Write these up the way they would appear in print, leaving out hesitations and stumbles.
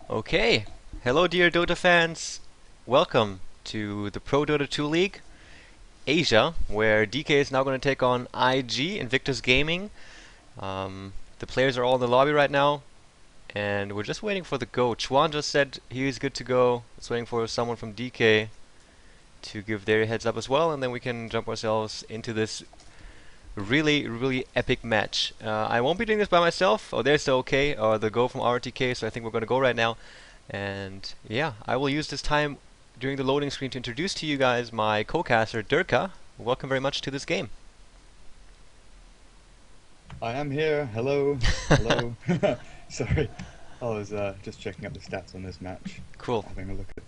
Okay, hello dear Dota fans. Welcome to the Pro Dota 2 League Asia, where DK is now going to take on IG, Invictus Gaming. The players are all in the lobby right now, and we're just waiting for the go. Chuan just said he's good to go. It's waiting for someone from DK to give their heads up as well, and then we can jump ourselves into this really epic match. I won't be doing this by myself. Oh, there's the okay, or the go from RTK, so I think we're going to go right now. And yeah, I will use this time during the loading screen to introduce to you guys my co-caster, Durka. Welcome very much to this game. I am here. Hello. Hello. Sorry. I was just checking up the stats on this match, Cool. having a look at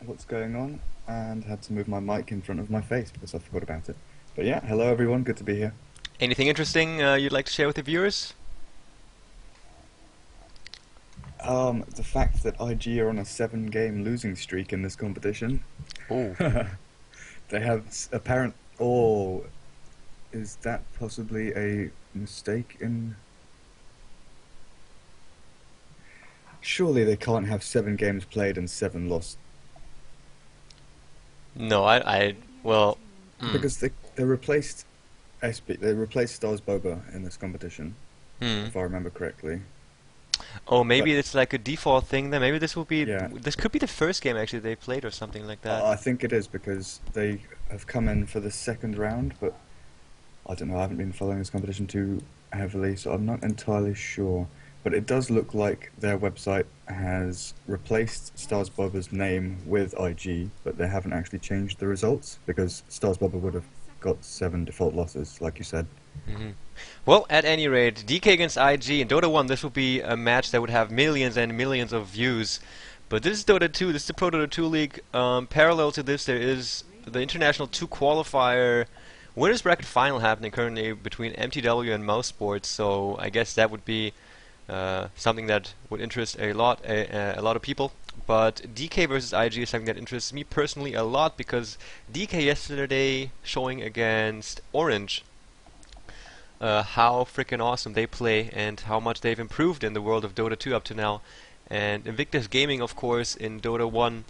what's going on, and had to move my mic in front of my face because I forgot about it. But yeah, hello everyone. Good to be here. Anything interesting you'd like to share with the viewers? The fact that IG are on a 7-game losing streak in this competition. Oh, They have apparent. Oh, is that possibly a mistake in? Surely they can't have 7 games played and 7 lost. no, well, mm, Because they replaced they replaced Stars Boba in this competition, hmm. if I remember correctly. Oh, But maybe it's like a default thing then. Maybe yeah, this could be the first game actually they played or something like that. I think it is because they have come in for the second round, but I don't know, I haven't been following this competition too heavily, so I'm not entirely sure. But it does look like their website has replaced Stars Boba's name with IG, but they haven't actually changed the results because Stars Boba would have got 7 default losses, like you said. Hmm. Well, at any rate, DK against IG in Dota 1, this would be a match that would have millions and millions of views. But this is Dota 2, this is the Pro Dota 2 League. Parallel to this, there is the International 2 qualifier winners bracket final happening currently between MTW and Mouse Sports. So I guess that would be something that would interest a lot of people. But DK versus IG is something that interests me personally a lot because DK yesterday showing against Orange how freaking awesome they play and how much they've improved in the world of Dota 2 up to now. And Invictus Gaming, of course, in Dota 1,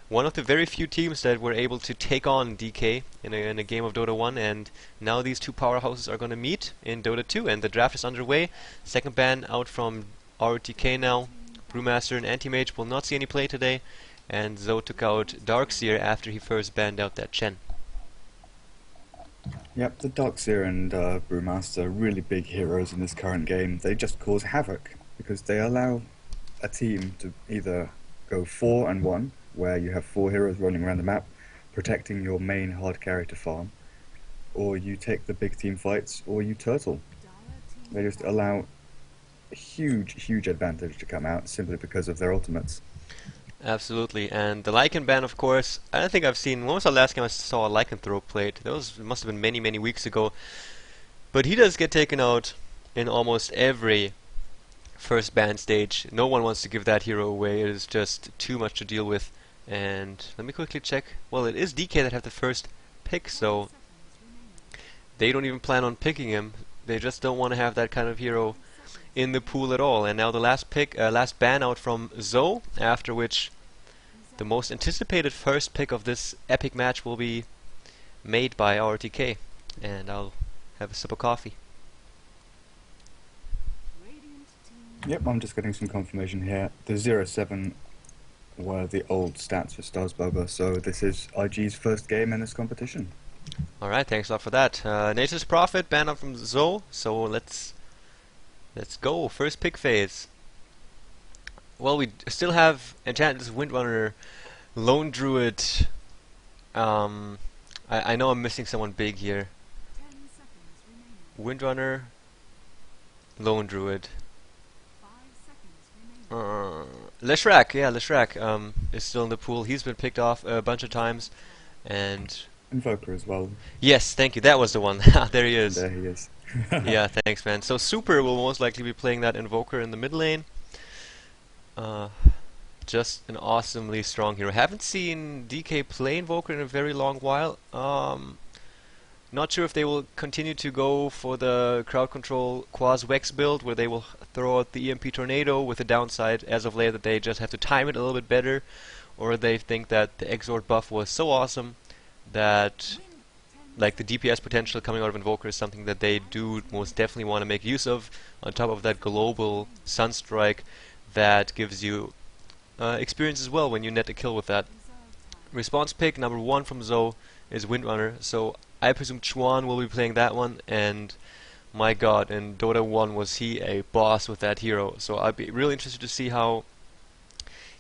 one of the very few teams that were able to take on DK in a game of Dota 1, and now these two powerhouses are going to meet in Dota 2, and the draft is underway. Second ban out from RTK now. Brewmaster and Anti-Mage will not see any play today, and Zoe took out Darkseer after he first banned out that Chen. Yep, the Darkseer and Brewmaster are really big heroes in this current game. They just cause havoc because they allow a team to either go 4-1, where you have 4 heroes running around the map, protecting your main hard carry to farm, or you take the big team fights, or you turtle. They just allow a huge advantage to come out simply because of their ultimates. Absolutely, and the Lycan ban, of course. I don't think I've seen. When was the last time I saw a Lycanthrope played? That was must have been many weeks ago. But he does get taken out in almost every first ban stage. No one wants to give that hero away. It is just too much to deal with. And let me quickly check. Well, it is DK that have the first pick, so they don't even plan on picking him. They just don't want to have that kind of hero in the pool at all. And now the last pick, last ban out from Zoe, after which the most anticipated first pick of this epic match will be made by RTK. And I'll have a sip of coffee. Yep, I'm just getting some confirmation here. The 0-7 were the old stats for Stars Boba, so this is IG's first game in this competition. Alright, thanks a lot for that. Nature's Prophet, ban out from Zoe, so let's go. First pick phase. Well, we still have Enchantress, Windrunner, Lone Druid. I know I'm missing someone big here. Windrunner, Lone Druid. Leshrac, yeah, Leshrac is still in the pool. He's been picked off a bunch of times. And Invoker as well. yes, thank you. That was the one. There he is. There he is. Yeah, thanks, man. So Super will most likely be playing that Invoker in the mid lane. Uh, just an awesomely strong hero. Haven't seen DK play Invoker in a very long while. not sure if they will continue to go for the crowd control Quas Vex build, where they will throw out the EMP Tornado with the downside as of late that they just have to time it a little bit better, or they think that the Exort buff was so awesome that like the DPS potential coming out of Invoker is something that they do most definitely want to make use of, on top of that global Sunstrike that gives you experience as well when you net a kill with that. Response pick number 1 from Zoe is Windrunner, so I presume Chuan will be playing that one, and my god, in Dota 1 was he a boss with that hero, so I'd be really interested to see how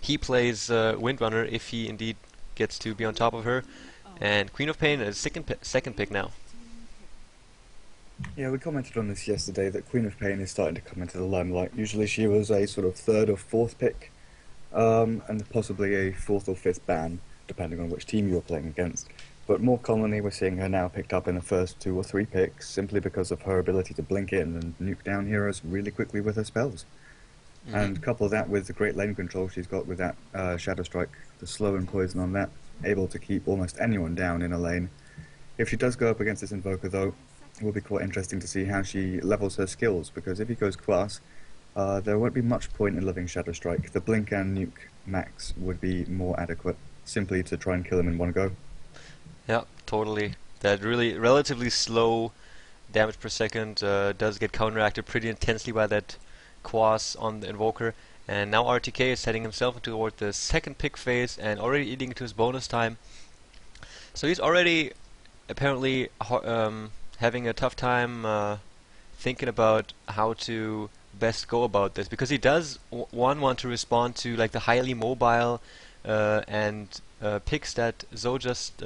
he plays Windrunner if he indeed gets to be on top of her. And Queen of Pain is second pick now. Yeah, we commented on this yesterday that Queen of Pain is starting to come into the limelight. Usually she was a sort of third or fourth pick, and possibly a fourth or fifth ban, depending on which team you were playing against. But more commonly, we're seeing her now picked up in the first 2 or 3 picks, simply because of her ability to blink in and nuke down heroes really quickly with her spells. And couple that with the great lane control she's got with that Shadow Strike, the slow and poison on that, able to keep almost anyone down in a lane. If she does go up against this Invoker though, it will be quite interesting to see how she levels her skills, because if he goes Quas, there won't be much point in living Shadow Strike. The blink and nuke max would be more adequate, simply to try and kill him in one go. Yeah, totally. That really relatively slow damage per second does get counteracted pretty intensely by that Quas on the Invoker. And now RTK is setting himself toward the second pick phase and already eating into his bonus time. So he's already apparently having a tough time thinking about how to best go about this, because he does want to respond to like the highly mobile and picks that Zoe just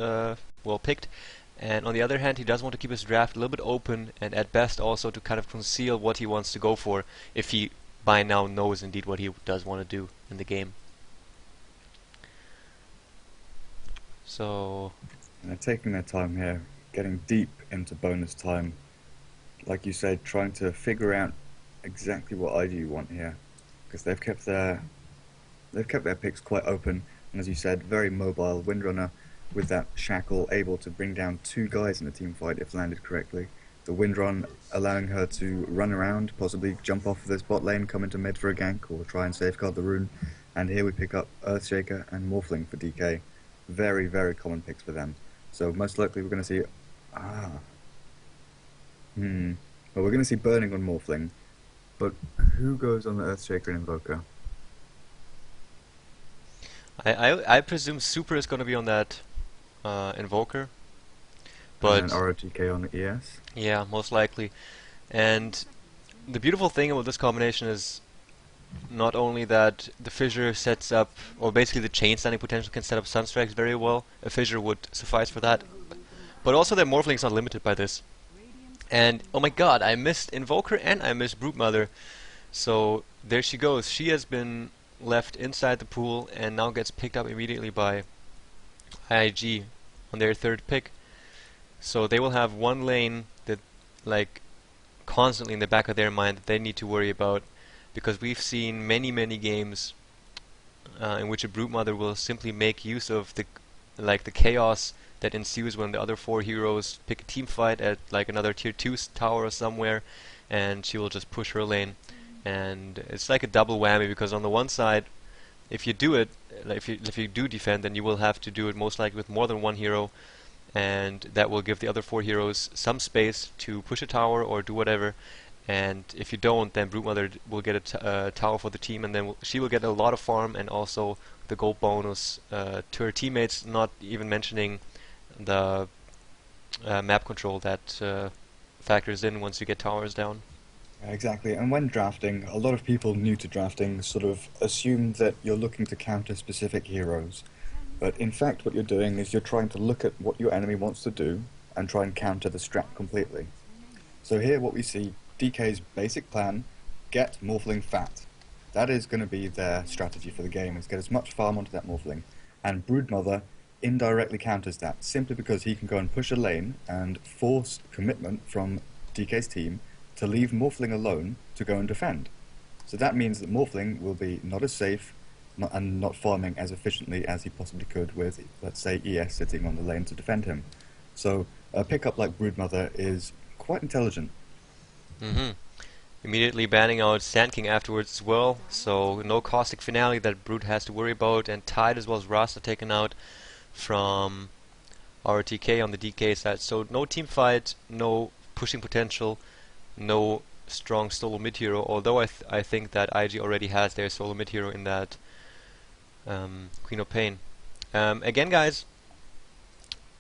picked, and on the other hand he does want to keep his draft a little bit open, and at best also to kind of conceal what he wants to go for, if he by now knows indeed what he does want to do in the game. So And they're taking their time here, getting deep into bonus time. Like you said, trying to figure out exactly what ID want here, because they've kept their picks quite open, and as you said, very mobile. Windrunner with that shackle, able to bring down 2 guys in a team fight if landed correctly. The Windrun allowing her to run around, possibly jump off of this bot lane, come into mid for a gank, or try and safeguard the rune. And here we pick up Earthshaker and Morphling for DK. Very, very common picks for them. So most likely we're going to see... Well, we're going to see Burning on Morphling. But who goes on the Earthshaker and Invoker? I presume Super is going to be on that Invoker. But And then ROTK on the ES? Yeah, most likely. And the beautiful thing about this combination is not only that the Fissure sets up, or basically the chain standing potential can set up Sunstrikes very well, a Fissure would suffice for that, but also that Morphling is not limited by this. And oh my god, I missed Invoker and I missed Broodmother. So there she goes. She has been left inside the pool and now gets picked up immediately by IIG on their third pick. So they will have one lane that, like, constantly in the back of their mind that they need to worry about, because we've seen many games in which a Broodmother will simply make use of the chaos that ensues when the other 4 heroes pick a team fight at like another tier 2 tower or somewhere, and she will just push her lane. And it's like a double whammy, because on the one side, if you do it, like if you do defend, then you will have to do it most likely with more than one hero, and that will give the other 4 heroes some space to push a tower or do whatever. And if you don't, then Broodmother will get a tower for the team, and then she will get a lot of farm and also the gold bonus to her teammates, not even mentioning the map control that factors in once you get towers down. Exactly, and when drafting, a lot of people new to drafting sort of assume that you're looking to counter specific heroes. But in fact what you're doing is you're trying to look at what your enemy wants to do and try and counter the strat completely. So here what we see, DK's basic plan, get Morphling fat. That is going to be their strategy for the game, is get as much farm onto that Morphling. And Broodmother indirectly counters that, simply because he can go and push a lane and force commitment from DK's team to leave Morphling alone to go and defend. So that means that Morphling will be not as safe and not farming as efficiently as he possibly could with, let's say, ES sitting on the lane to defend him. So A pickup like Broodmother is quite intelligent. Mm-hmm. Immediately banning out Sand King afterwards as well, so no caustic finale that Brood has to worry about, and Tide as well as Rasta taken out from RTK on the DK side. So no team fight, no pushing potential, no strong solo mid hero. Although I think that IG already has their solo mid hero in that Queen of Pain. Again, guys,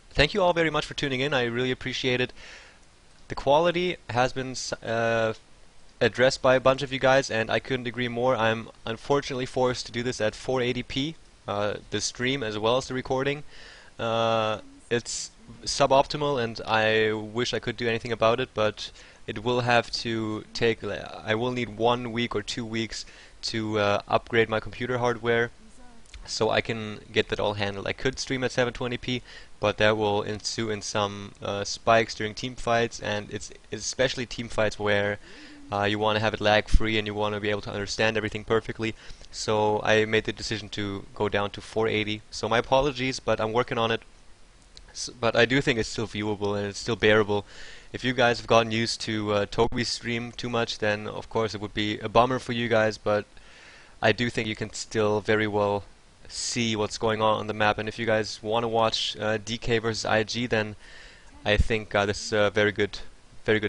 thank you all very much for tuning in. I really appreciate it. The quality has been addressed by a bunch of you guys, and I couldn't agree more. I'm unfortunately forced to do this at 480p, the stream as well as the recording. It's suboptimal, and I wish I could do anything about it, but it will have to take. I will need 1 week or 2 weeks to upgrade my computer hardware, so I can get that all handled. I could stream at 720p, but that will ensue in some spikes during team fights, and it's especially team fights where you want to have it lag free and you want to be able to understand everything perfectly. So I made the decision to go down to 480. So my apologies, but I'm working on it. But I do think it's still viewable and it's still bearable. If you guys have gotten used to Toby's stream too much, then of course it would be a bummer for you guys, but I do think you can still very well see what's going on the map. And if you guys want to watch DK versus IG, then I think this is a very good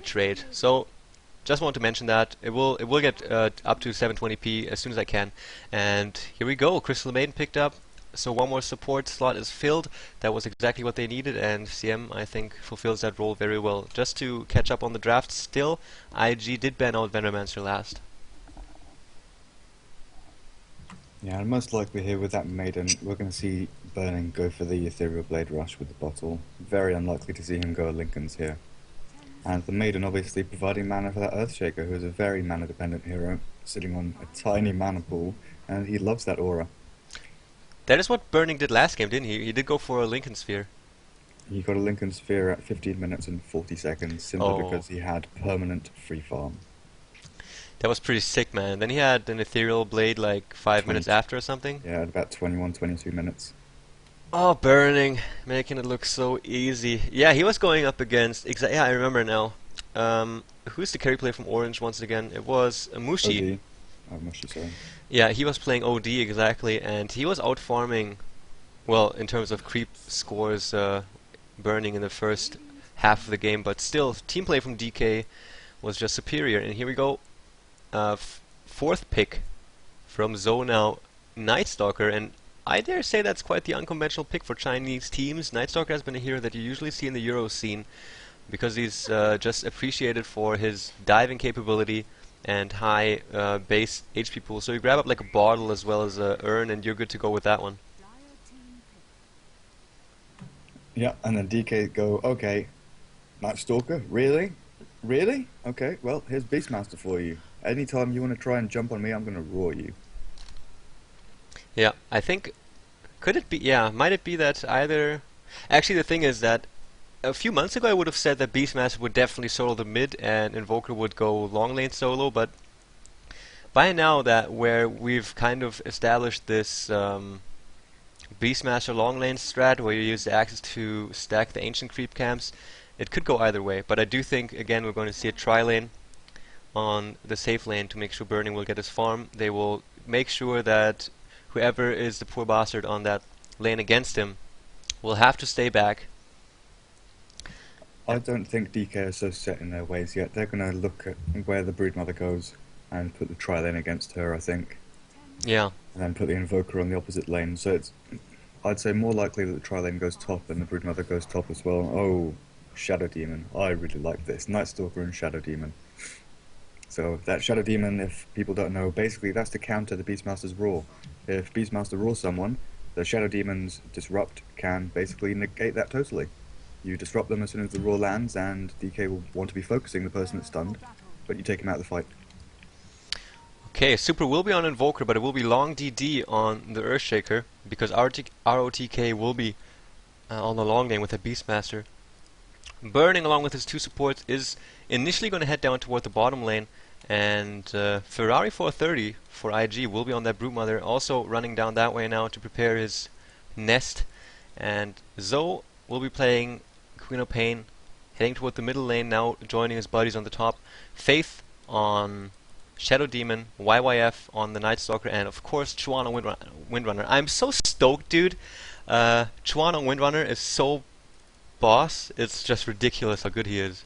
trade. So just want to mention that it will get up to 720p as soon as I can. And here we go. Crystal Maiden picked up. So one more support slot is filled. That was exactly what they needed, and CM I think fulfills that role very well. Just to catch up on the draft still, IG did ban out Venomancer last. Yeah, and most likely here with that Maiden, we're going to see Burning go for the Ethereal Blade Rush with the bottle. Very unlikely to see him go Lincoln's here. And the Maiden obviously providing mana for that Earthshaker, who is a very mana-dependent hero, sitting on a tiny mana pool, and he loves that aura. That is what Burning did last game, didn't he? He did go for a Lincoln Sphere. He got a Lincoln Sphere at 15 minutes and 40 seconds, simply because he had permanent free farm. That was pretty sick, man. Then he had an Ethereal Blade like 5 minutes after or something. Yeah, at about 21, 22 minutes. Oh, Burning, making it look so easy. Yeah, he was going up against. Yeah, I remember now. Who's the carry player from Orange once again? It was Mushi. OD. Oh, Mushi, sorry. Yeah, he was playing OD exactly, and he was out farming. Well, in terms of creep scores, Burning in the first half of the game, but still, team play from DK was just superior. And here we go. Fourth pick from Zoe now, Night Stalker, and I dare say that's quite the unconventional pick for Chinese teams. Night Stalker has been a hero that you usually see in the Euro scene because he's just appreciated for his diving capability and high base HP pool. So you grab up like a bottle as well as a urn, and you're good to go with that one. Yeah, and then DK go, okay, Night Stalker, really? Really? Okay, well, here's Beastmaster for you. Anytime you want to try and jump on me, I'm going to roar you. Yeah, I think, could it be, yeah, might it be that either... Actually, the thing is that a few months ago I would have said that Beastmaster would definitely solo the mid and Invoker would go long lane solo, but by now that where we've kind of established this Beastmaster long lane strat where you use the axes to stack the ancient creep camps, it could go either way. But I do think, again, we're going to see a tri-lane on the safe lane to make sure Burning will get his farm. They will make sure that whoever is the poor bastard on that lane against him will have to stay back. I don't think DK are so set in their ways yet. They're going to look at where the Broodmother goes and put the tri-lane against her, I think. Yeah. And then put the Invoker on the opposite lane. So it's, I'd say, more likely that the tri-lane goes top and the Broodmother goes top as well. Oh, Shadow Demon. I really like this. Night Stalker and Shadow Demon. So that Shadow Demon, if people don't know, basically that's to counter the Beastmaster's Roar. If Beastmaster roars someone, the Shadow Demon's Disrupt can basically negate that totally. You disrupt them as soon as the roar lands, and DK will want to be focusing the person that's stunned, but you take him out of the fight. Okay, Super will be on Invoker, but it will be long DD on the Earthshaker, because ROTK will be on the long lane with a Beastmaster. Burning, along with his two supports, is initially going to head down toward the bottom lane, and Ferrari 430 for IG will be on that Broodmother, also running down that way now to prepare his nest, and Zoe will be playing Queen of Pain heading toward the middle lane now, joining his buddies on the top. Faith on Shadow Demon, YYF on the Night Stalker, and of course Chuan on Windrunner. I'm so stoked, dude. Chuan on Windrunner is so boss. It's just ridiculous how good he is.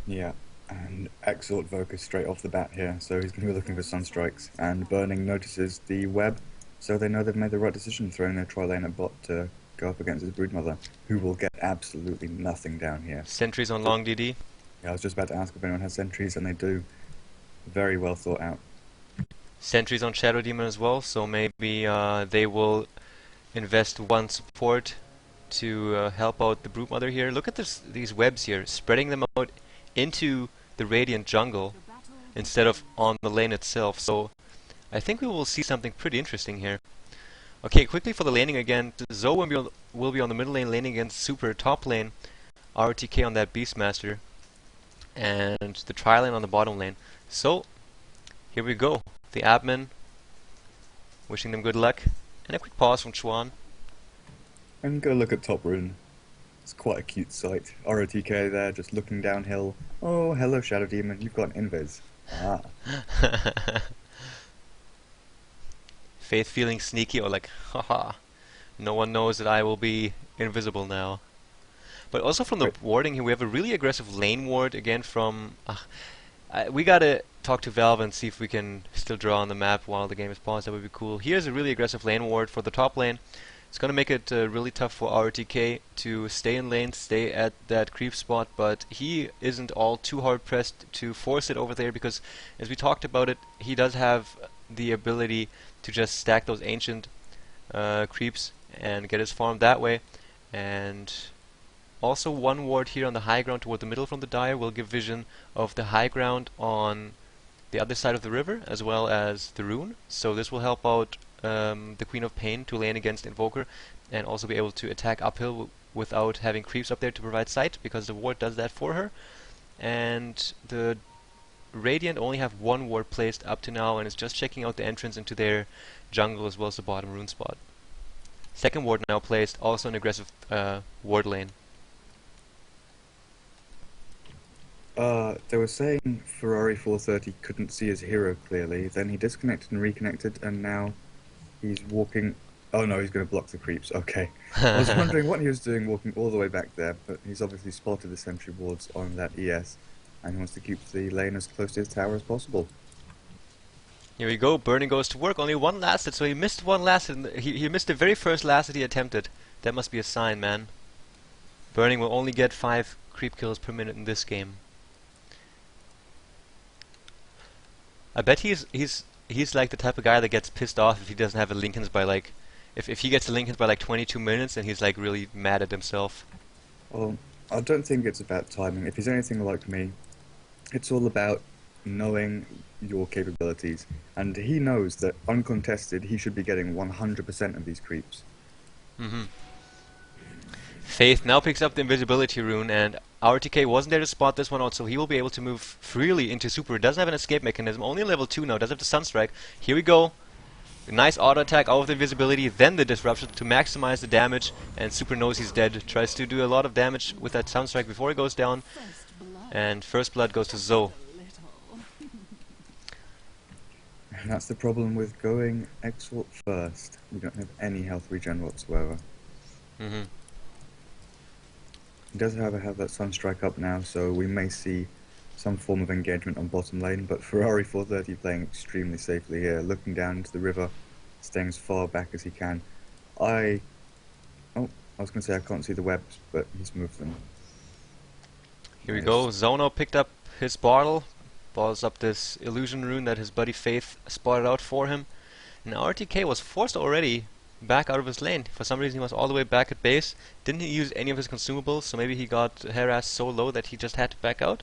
Yeah, and Exort Voker straight off the bat here, so he's going to be looking for Sunstrikes, and Burning notices the web, so they know they've made the right decision throwing their tri-lane at bot to go up against his Broodmother, who will get absolutely nothing down here. Sentries on long DD. Yeah, I was just about to ask if anyone has sentries, and they do. Very well thought out. Sentries on Shadow Demon as well, so maybe they will invest one support to help out the Broodmother here. Look at these webs here, spreading them out into the Radiant jungle instead of on the lane itself. So I think we will see something pretty interesting here. Okay, quickly for the laning again. Zoe will be on the middle lane laning against Super top lane. RTK on that Beastmaster. And the tri-lane on the bottom lane. So, here we go. The admin, wishing them good luck. And a quick pause from Chuan. And go look at top rune. It's quite a cute sight. ROTK there, just looking downhill. Oh, hello Shadow Demon, you've got an invis. Ah. Faith feeling sneaky or like, haha, no one knows that I will be invisible now. But also from the warding here, we have a really aggressive lane ward again from... we gotta talk to Valve and see if we can still draw on the map while the game is paused. That would be cool. Here's a really aggressive lane ward for the top lane. It's gonna make it really tough for RTK to stay in lane, stay at that creep spot, but he isn't all too hard pressed to force it over there because, as we talked about it, he does have the ability to just stack those ancient creeps and get his farm that way. And also one ward here on the high ground toward the middle from the Dire will give vision of the high ground on the other side of the river as well as the rune. So this will help out the Queen of Pain to lane against Invoker and also be able to attack uphill without having creeps up there to provide sight because the ward does that for her. And the Radiant only have one ward placed up to now and is just checking out the entrance into their jungle as well as the bottom rune spot. Second ward now placed, also an aggressive ward lane. They were saying Ferrari 430 couldn't see his hero clearly, then he disconnected and reconnected, and now he's walking... Oh no, he's going to block the creeps, okay. I was wondering what he was doing walking all the way back there, but he's obviously spotted the sentry wards on that ES, and he wants to keep the lane as close to his tower as possible. Here we go, Burning goes to work, only one lasted, so he missed one lasted, he missed the very first last that he attempted. That must be a sign, man. Burning will only get 5 creep kills per minute in this game. I bet he's like the type of guy that gets pissed off if he doesn't have a Linken's by like... If he gets a Linken's by like 22 minutes and he's like really mad at himself. Well, I don't think it's about timing. If he's anything like me, it's all about knowing your capabilities. And he knows that uncontested, he should be getting 100% of these creeps. Mm-hmm. Faith now picks up the invisibility rune, and RTK wasn't there to spot this one out, so he will be able to move freely into Super. Doesn't have an escape mechanism, only level 2 now, does have the Sunstrike. Here we go. A nice auto attack out of the invisibility, then the disruption to maximize the damage, and Super knows he's dead. Tries to do a lot of damage with that Sunstrike before he goes down, and first blood goes to Zoe. And that's the problem with going Exalt first. We don't have any health regen whatsoever. Mm-hmm. He does, however, have that Sunstrike up now, so we may see some form of engagement on bottom lane, but Ferrari 430 playing extremely safely here, looking down into the river, staying as far back as he can. I was going to say I can't see the webs, but he's moved them. Here we go, Zono picked up his bottle, balls up this illusion rune that his buddy Faith spotted out for him. Now RTK was forced already back out of his lane. For some reason he was all the way back at base. Didn't use any of his consumables, so maybe he got harassed so low that he just had to back out.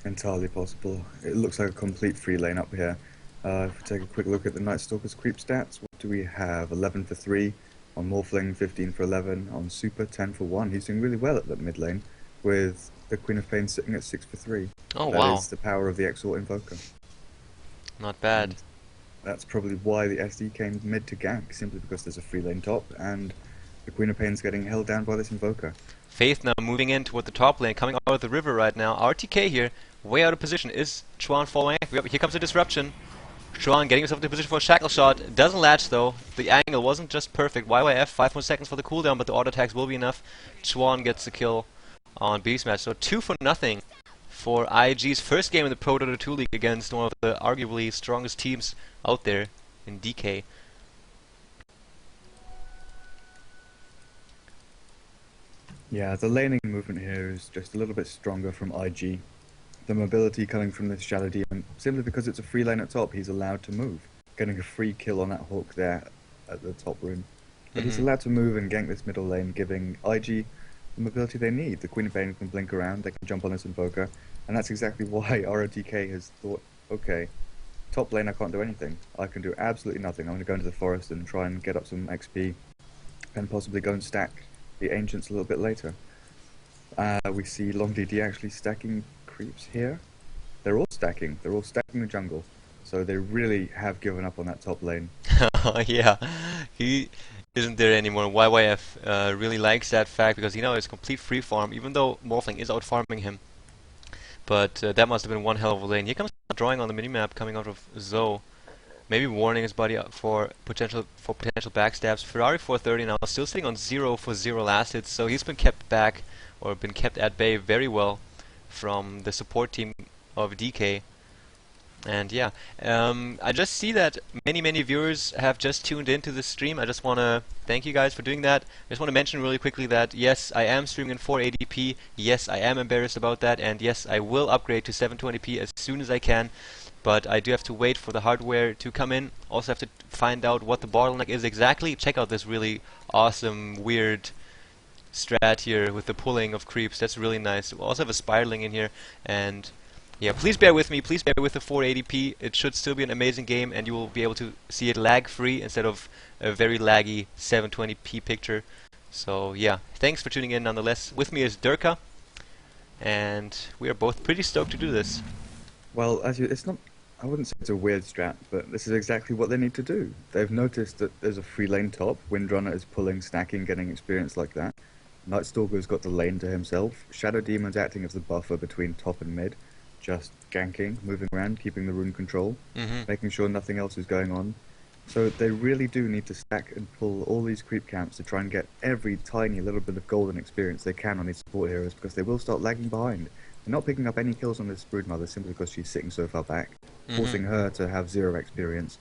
Entirely possible. It looks like a complete free lane up here. If we take a quick look at the Night Stalker's creep stats, what do we have? 11 for 3, on Morphling 15 for 11, on Super 10 for 1. He's doing really well at that mid lane, with the Queen of Pain sitting at 6 for 3. Oh wow. That is the power of the Exalt Invoker. Not bad. And that's probably why the SD came mid to gank, simply because there's a free lane top, and The Queen of Pain's getting held down by this Invoker. Faith now moving in toward the top lane, coming out of the river right now. RTK here, way out of position. Is Chuan following? Yep, here comes a disruption. Chuan getting himself into position for a shackle shot. Doesn't latch though. The angle wasn't just perfect. YYF, 5 more seconds for the cooldown, but the auto attacks will be enough. Chuan gets the kill on Beastmatch. So 2 for nothing for IG's first game in the ProDota 2 League against one of the arguably strongest teams out there in DK. Yeah, the laning movement here is just a little bit stronger from IG. The mobility coming from this Shadow Demon, simply because it's a free lane at top, he's allowed to move. Getting a free kill on that Hawk there at the top rune. But he's allowed to move and gank this middle lane, giving IG the mobility they need. The Queen of Pain can blink around, they can jump on this Invoker, and that's exactly why ROTK has thought, okay, top lane I can't do anything. I can do absolutely nothing. I'm going to go into the forest and try and get up some XP, and possibly go and stack the Ancients a little bit later. We see Long DD actually stacking creeps here. They're all stacking the jungle. So they really have given up on that top lane. Yeah, he isn't there anymore. YYF really likes that fact because you know it's complete free farm, even though Morphling is out farming him. But that must have been one hell of a lane. Here comes drawing on the minimap coming out of Zoe. Maybe warning his buddy for potential backstabs. Ferrari 430 now still sitting on 0 for 0 last hits, so he's been kept back or been kept at bay very well from the support team of DK. And yeah, I just see that many viewers have just tuned into the stream. I just want to thank you guys for doing that. I just want to mention really quickly that yes, I am streaming in 480p. Yes, I am embarrassed about that, and yes, I will upgrade to 720p as soon as I can. But I do have to wait for the hardware to come in. Also have to find out what the bottleneck is exactly. Check out this really awesome, weird strat here with the pulling of creeps. That's really nice. We'll also have a spiraling in here. And yeah, please bear with me. Please bear with the 480p. It should still be an amazing game, and you will be able to see it lag-free instead of a very laggy 720p picture. So yeah, thanks for tuning in nonetheless. With me is Durka, and we are both pretty stoked to do this. Well, it's not. I wouldn't say it's a weird strat, but this is exactly what they need to do. They've noticed that there's a free lane top. Windrunner is pulling, stacking, getting experience like that. Nightstalker's got the lane to himself. Shadow Demon's acting as the buffer between top and mid, just ganking, moving around, keeping the rune control, making sure nothing else is going on. So they really do need to stack and pull all these creep camps to try and get every tiny little bit of golden experience they can on these support heroes, because they will start lagging behind. They're not picking up any kills on this Broodmother simply because she's sitting so far back, forcing her to have 0 experience.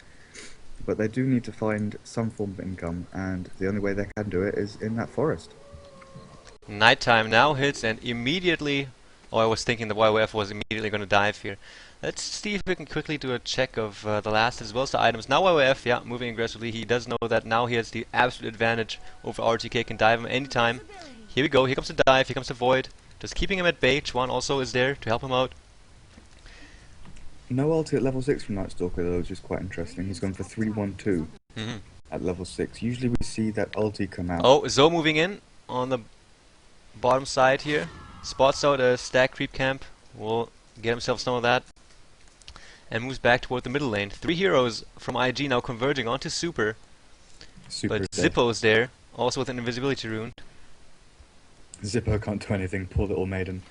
But they do need to find some form of income, and the only way they can do it is in that forest. Nighttime now hits, and immediately... Oh, I was thinking the YOF was immediately going to dive here. Let's see if we can quickly do a check of the last as well as the items. Now YOF, yeah, moving aggressively. He does know that now he has the absolute advantage over RTK, can dive him anytime. Here we go, here comes the dive, here comes the Void. Just keeping him at bay. Chuan also is there to help him out. No ulti at level 6 from Nightstalker though, which is quite interesting. He's gone for 3-1-2 at level 6. Usually we see that ulti come out. Oh, Zoe moving in on the bottom side here. Spots out a stack creep camp. Will get himself some of that. And moves back toward the middle lane. 3 heroes from IG now converging onto Super. But Zippo's there, also with an invisibility rune. Zippo can't do anything, poor little maiden.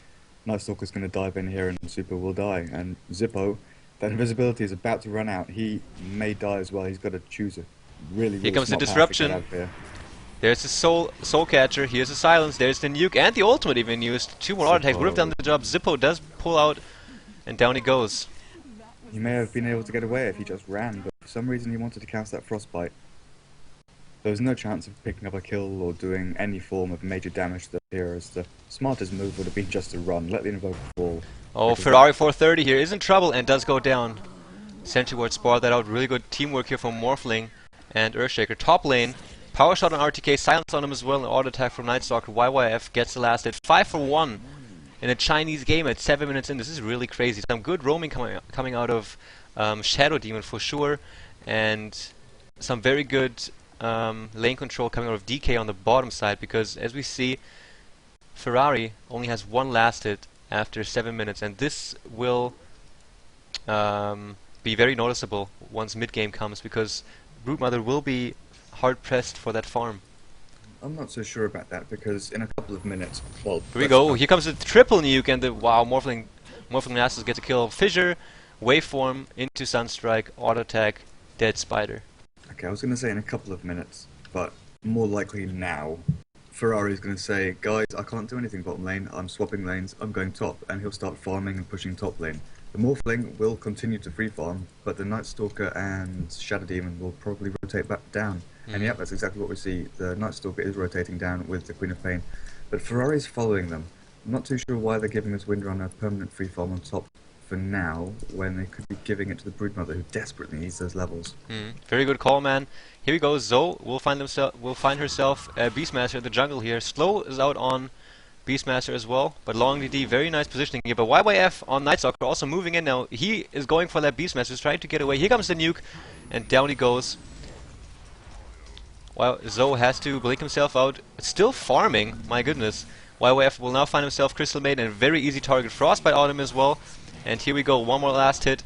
Nightstalker's going to dive in here and Super will die. And Zippo, that invisibility is about to run out. He may die as well. He's got to choose a really Here comes the smart path to disruption. get out of here. There's the soul catcher. Here's the silence. There's the nuke and the ultimate even used. 2 more auto attacks would have done the job. Zippo does pull out, and down he goes. He may have been able to get away if he just ran, but for some reason he wanted to cast that frostbite. There was no chance of picking up a kill or doing any form of major damage to the heroes. The smartest move would have been just to run, let the Invoker fall. Oh, Ferrari 430 here is in trouble and does go down. Sentry Ward sparred that out. Really good teamwork here from Morphling and Earthshaker. Top lane, power shot on RTK, silence on him as well, and auto attack from Nightstalker. YYF gets the last hit. 5 for 1 in a Chinese game at 7 minutes in. This is really crazy. Some good roaming coming out of Shadow Demon for sure, and some very good lane control coming out of DK on the bottom side, because as we see, Ferrari only has 1 last hit after 7 minutes, and this will be very noticeable once mid-game comes, because Broodmother will be hard-pressed for that farm. I'm not so sure about that because in a couple of minutes, well, Here we go. Here comes the triple nuke, and the wow, Morphling Masters get to kill Fissure, Waveform into Sunstrike, Auto Attack, Dead Spider. Okay, I was going to say in a couple of minutes, but more likely now. Ferrari's going to say, guys, I can't do anything bottom lane, I'm swapping lanes, I'm going top, and he'll start farming and pushing top lane. The Morphling will continue to free farm, but the Night Stalker and Shadow Demon will probably rotate back down. And yep, that's exactly what we see. The Night Stalker is rotating down with the Queen of Pain, but Ferrari's following them. I'm not too sure why they're giving this Windrunner permanent free farm on top for now, when they could be giving it to the Broodmother, who desperately needs those levels. Very good call, man. Here we go. Zoe will find herself a Beastmaster in the jungle here. Slow is out on Beastmaster as well, but long DD, very nice positioning here. But YYF on Nightstalker also moving in now. He is going for that Beastmaster, he's trying to get away. Here comes the nuke, and down he goes. Well, Zoe has to blink himself out. It's still farming, my goodness. YYF will now find himself Crystal Maiden and a very easy target. Frostbite on him as well. And here we go, one more last hit.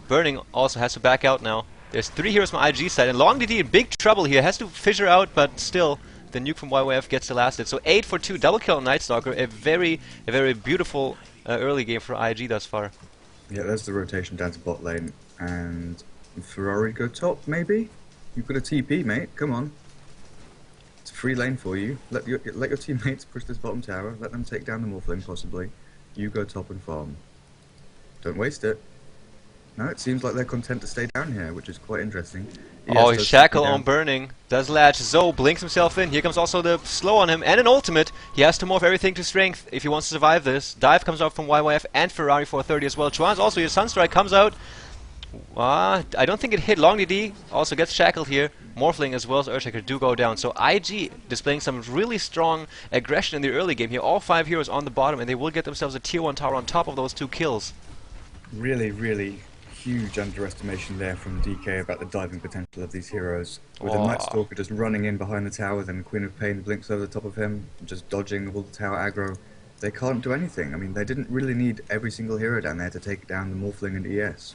Burning also has to back out now. There's 3 heroes from IG side, and Long DD in big trouble here. Has to fissure out, but still, the nuke from YYF gets the last hit. So 8 for 2, double kill on Nightstalker. A very beautiful early game for IG thus far. Yeah, there's the rotation down to bot lane, and Ferrari go top, maybe? You've got a TP, mate, come on. It's a free lane for you. Let your teammates push this bottom tower, let them take down the Morphling, possibly. You go top and farm. Don't waste it. No, it seems like they're content to stay down here, which is quite interesting. Oh, his shackle on Burning. Does latch. Zoe blinks himself in. Here comes also the slow on him and an ultimate. He has to morph everything to strength if he wants to survive this. Dive comes out from YYF and Ferrari 430 as well. Chuan's also here. Sunstrike comes out. I don't think it hit. Long DD also gets shackled here. Morphling as well as Earthshaker do go down. So IG displaying some really strong aggression in the early game here. All 5 heroes on the bottom, and they will get themselves a tier 1 tower on top of those 2 kills. Really huge underestimation there from DK about the diving potential of these heroes. With the Night Stalker just running in behind the tower, then Queen of Pain blinks over the top of him, just dodging all the tower aggro. They can't do anything. I mean, they didn't really need every single hero down there to take down the Morphling and ES.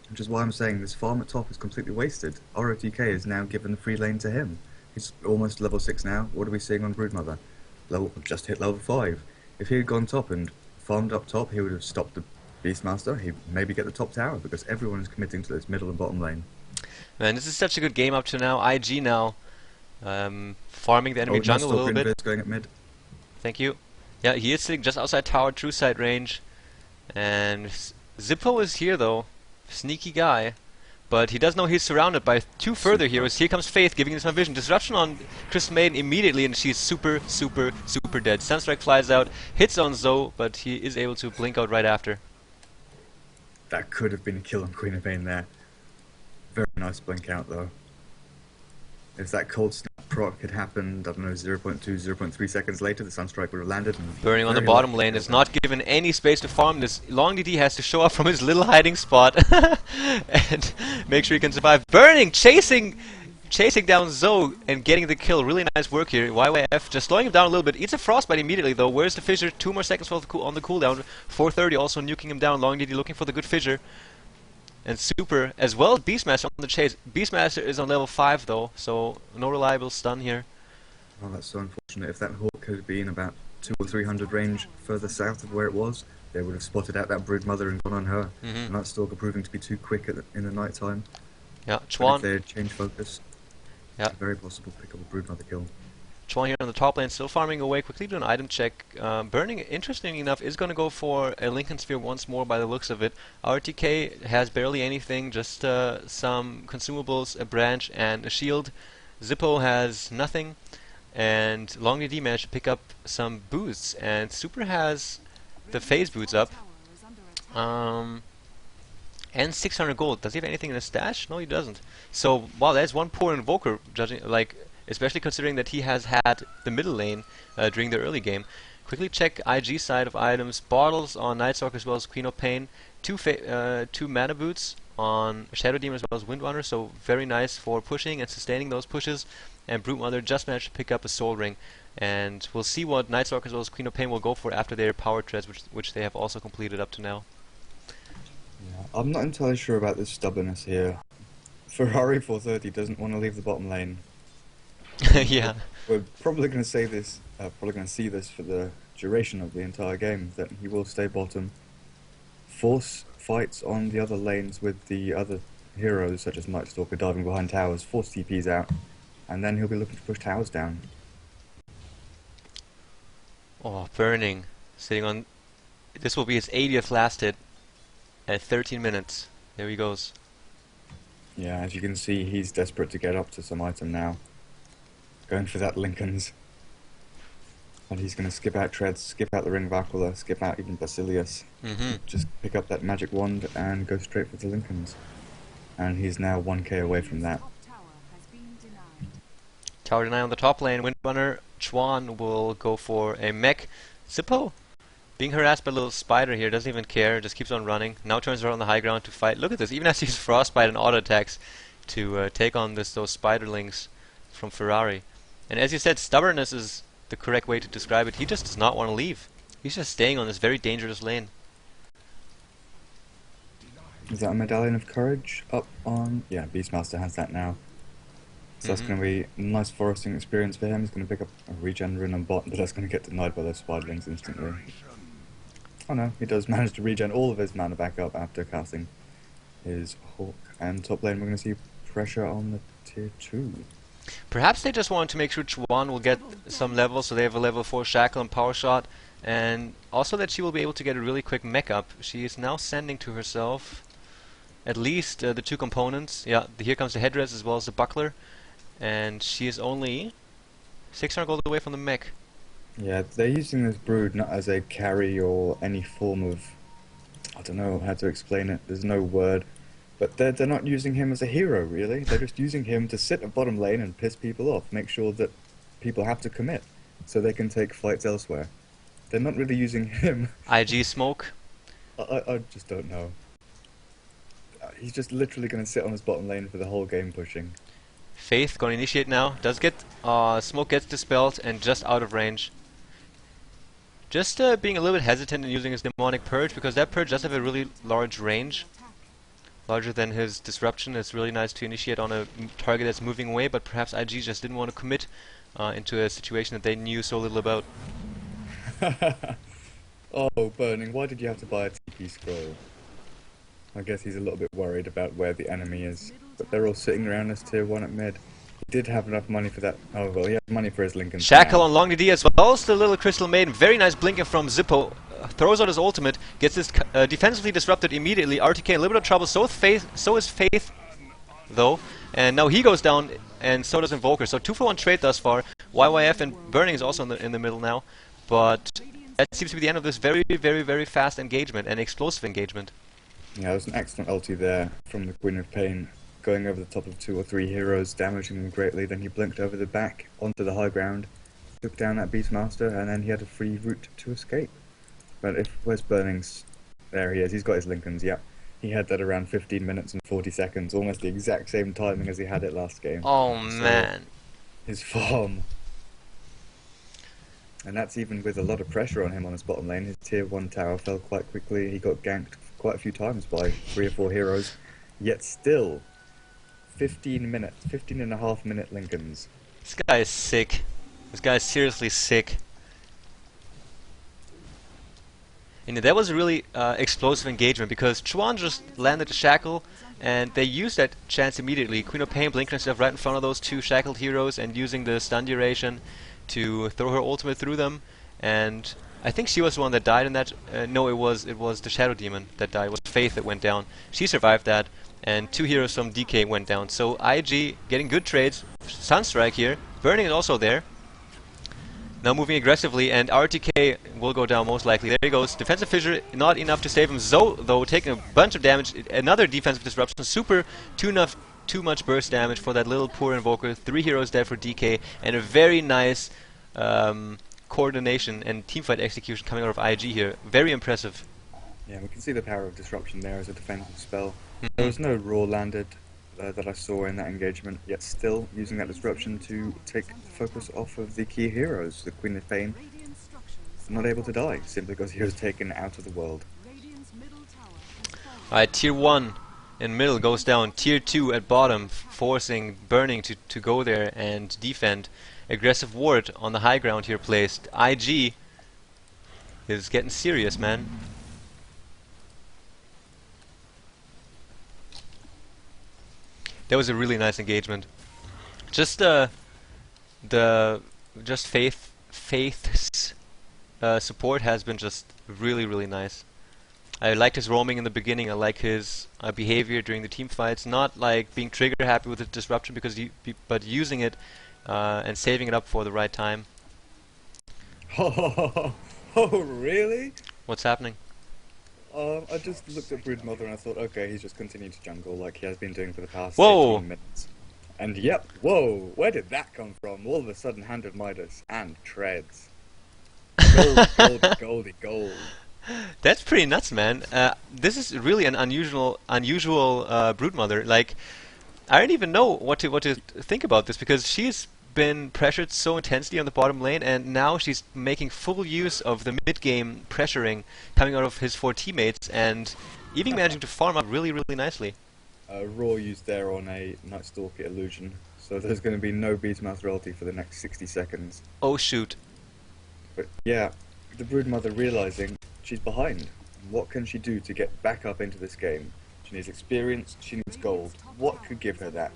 Which is why I'm saying this farm at top is completely wasted. ROTK is now given the free lane to him. He's almost level 6 now. What are we seeing on Broodmother? Just hit level 5. If he had gone top and farmed up top, he would have stopped the Beastmaster. He'd maybe get the top tower because everyone is committing to this middle and bottom lane. Man, this is such a good game up to now. IG now farming the enemy jungle a little bit. Going at mid. Thank you. Yeah, he is sitting just outside tower, true side range. And Zippo is here though. Sneaky guy. But he does know he's surrounded by 2 further heroes. Here comes Faith giving him some vision. Disruption on Crystal Maiden immediately, and she's super dead. Sunstrike flies out, hits on Zoe, but he is able to blink out right after. That could have been a kill on Queen of Pain there. Very nice blink out though. If that cold snap proc had happened, I don't know, 0.2, 0.3 seconds later, the Sunstrike would have landed. And Burning on the bottom lane is not given any space to farm this. Long DD has to show up from his little hiding spot and make sure he can survive. Burning, chasing down Zoe and getting the kill. Really nice work here. YYF just slowing him down a little bit. Eats a frostbite immediately though. Where's the fissure? 2 more seconds on the cooldown. 430 also nuking him down. Long DD looking for the good fissure. And Super, as well as Beastmaster on the chase. Beastmaster is on level 5 though, so no reliable stun here. Oh, that's so unfortunate. If that Hawk had been about 200 or 300 range further south of where it was, they would have spotted out that Broodmother and gone on her. Night Stalker proving to be too quick in the night time. Yeah, Chuan. If they had changed focus, yeah, it's a very possible pick up a Broodmother kill. Chuan here on the top lane, still farming away. Quickly do an item check. Burning, interestingly enough, is going to go for a Lincoln Sphere once more by the looks of it. RTK has barely anything, just some consumables, a branch, and a shield. Zippo has nothing, and Long DD managed to pick up some boosts, and Super has the phase boots up. And 600 gold. Does he have anything in his stash? No, he doesn't. So, wow, that's one poor Invoker, judging, like, especially considering that he has had the middle lane during the early game. Quickly check IG side of items. Bottles on Nightstalker as well as Queen of Pain. 2 mana boots on Shadow Demon as well as Windrunner, so very nice for pushing and sustaining those pushes. And Broodmother just managed to pick up a Soul Ring. And we'll see what Nightstalker as well as Queen of Pain will go for after their power treads, which they have also completed up to now. Yeah, I'm not entirely sure about this stubbornness here. Ferrari 430 doesn't want to leave the bottom lane. Yeah. We're probably going to say this, probably going to see this for the duration of the entire game, that he will stay bottom, force fights on the other lanes with the other heroes, such as Night Stalker diving behind towers, force TPs out, and then he'll be looking to push towers down. Oh, burning. Sitting on. This will be his 80th last hit at 13 minutes. There he goes. Yeah, as you can see, he's desperate to get up to some item now. Going for that Lincoln's. And he's going to skip out Treads, skip out the Ring of Aquila, skip out even Basilius. Just pick up that magic wand and go straight for the Lincoln's. And he's now 1k away from that. Tower deny on the top lane. Windrunner Chuan will go for a mech. Zippo being harassed by a little spider here, doesn't even care, just keeps on running. Now turns around on the high ground to fight. Look at this, even has to use Frostbite and auto attacks to take on those spiderlings from Ferrari. And as you said, stubbornness is the correct way to describe it. He just does not want to leave. He's just staying on this very dangerous lane. Is that a Medallion of Courage up on... Yeah, Beastmaster has that now. So that's going to be a nice foresting experience for him. He's going to pick up a regen rune on bot, but that's going to get denied by those spiderlings instantly. Oh no, he does manage to regen all of his mana back up after casting his Hawk. And top lane, we're going to see pressure on the tier 2. Perhaps they just want to make sure Chuan will get some levels, so they have a level 4 Shackle and Power Shot, and also that she will be able to get a really quick mech up. She is now sending to herself at least the 2 components. Yeah, here comes the headdress as well as the buckler, and she is only 600 gold away from the mech. Yeah, they're using this brood not as a carry or any form of... I don't know how to explain it, there's no word. But they're not using him as a hero, really. They're just using him to sit at bottom lane and piss people off, make sure that people have to commit, so they can take fights elsewhere. They're not really using him. IG smoke. I just don't know. He's just literally going to sit on his bottom lane for the whole game pushing. Faith going to initiate now. Does get smoke gets dispelled and just out of range. Just being a little bit hesitant in using his demonic purge, because that purge does have a really large range. Larger than his disruption. It's really nice to initiate on a target that's moving away, but perhaps IG just didn't want to commit into a situation that they knew so little about. Oh, Burning, why did you have to buy a TP scroll? I guess he's a little bit worried about where the enemy is. But they're all sitting around as tier 1 at mid. He did have enough money for that. Oh, well, he had money for his Lincoln. Shackle on Long DD as well as the little Crystal Maiden. Very nice blinking from Zippo. Throws out his ultimate, gets this defensively disrupted immediately. RTK in a little bit of trouble, so is Faith, though. And now he goes down, and so does Invoker. So 2-for-1 trade thus far. YYF and Burning is also in the middle now. But that seems to be the end of this very, very, very fast engagement and explosive engagement. Yeah, it was an excellent ulti there from the Queen of Pain, going over the top of 2 or 3 heroes, damaging them greatly. Then he blinked over the back onto the high ground, took down that Beastmaster, and then he had a free route to escape. But where's Burning's? There he is, he's got his Lincolns, yep. He had that around 15 minutes and 40 seconds, almost the exact same timing as he had it last game. Oh so man. His farm. And that's even with a lot of pressure on him on his bottom lane. His tier 1 tower fell quite quickly, he got ganked quite a few times by 3 or 4 heroes. Yet still, 15 and a half minute Lincolns. This guy is sick. This guy is seriously sick. And that was a really explosive engagement, because Chuan just landed a Shackle, and they used that chance immediately. Queen of Pain blinking herself right in front of those 2 shackled heroes, and using the stun duration to throw her ultimate through them. And I think she was the one that died in that. No, it was the Shadow Demon that died. It was Faith that went down. She survived that, and 2 heroes from DK went down. So IG getting good trades. Sunstrike here. Burning is also there. Now moving aggressively, and RTK will go down most likely. There he goes. Defensive Fissure, not enough to save him. Zoe, though, taking a bunch of damage. Another defensive disruption. Super, too much burst damage for that little poor Invoker. 3 heroes dead for DK, and a very nice coordination and teamfight execution coming out of IG here. Very impressive. Yeah, we can see the power of disruption there as a defensive spell. There was no raw landed that I saw in that engagement, yet still using that disruption to take the focus off of the key heroes. The Queen of Pain not able to die, simply because he was taken out of the world. Alright, tier 1. in middle goes down. Tier 2 at bottom, forcing Burning to go there and defend. Aggressive ward on the high ground here placed. IG is getting serious, man. That was a really nice engagement. Just just Faith's support has been just really nice. I liked his roaming in the beginning. I like his behavior during the team fights. Not like being trigger happy with the disruption, but using it and saving it up for the right time. Oh, really? What's happening? I just looked at Broodmother and I thought, okay, he's just continuing to jungle like he has been doing for the past Whoa! 18 minutes. And yep, whoa, where did that come from? All of a sudden, Hand of Midas and treads. Gold. That's pretty nuts, man. This is really an unusual Broodmother. Like, I don't even know what to think about this, because she's been pressured so intensely on the bottom lane, and now she's making full use of the mid-game pressuring coming out of his 4 teammates, and even managing to farm up really nicely. Raw used there on a Night Stalker illusion, so there's going to be no Beastmaster ulti for the next 60 seconds. Oh shoot. But yeah, the Broodmother realizing she's behind. What can she do to get back up into this game? She needs experience, she needs gold. What could give her that?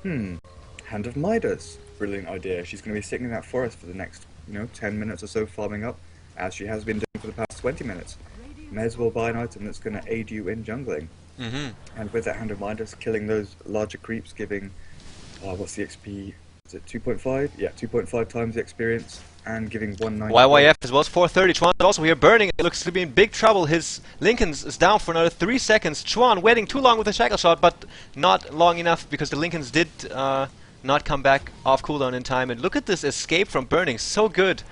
Hand of Midas. Brilliant idea. She's going to be sitting in that forest for the next, 10 minutes or so, farming up, as she has been doing for the past 20 minutes. May as well buy an item that's going to aid you in jungling. And with that Hand of Midas, killing those larger creeps, giving, what's the XP? Is it 2.5? Yeah, 2.5 times the experience, and giving 190. YYF as well as 430. Chuan also here burning. It looks to be in big trouble. His Lincoln's is down for another 3 seconds. Chuan waiting too long with the shackle shot, but not long enough, because the Lincolns did not come back off cooldown in time. And look at this escape from burning. So good.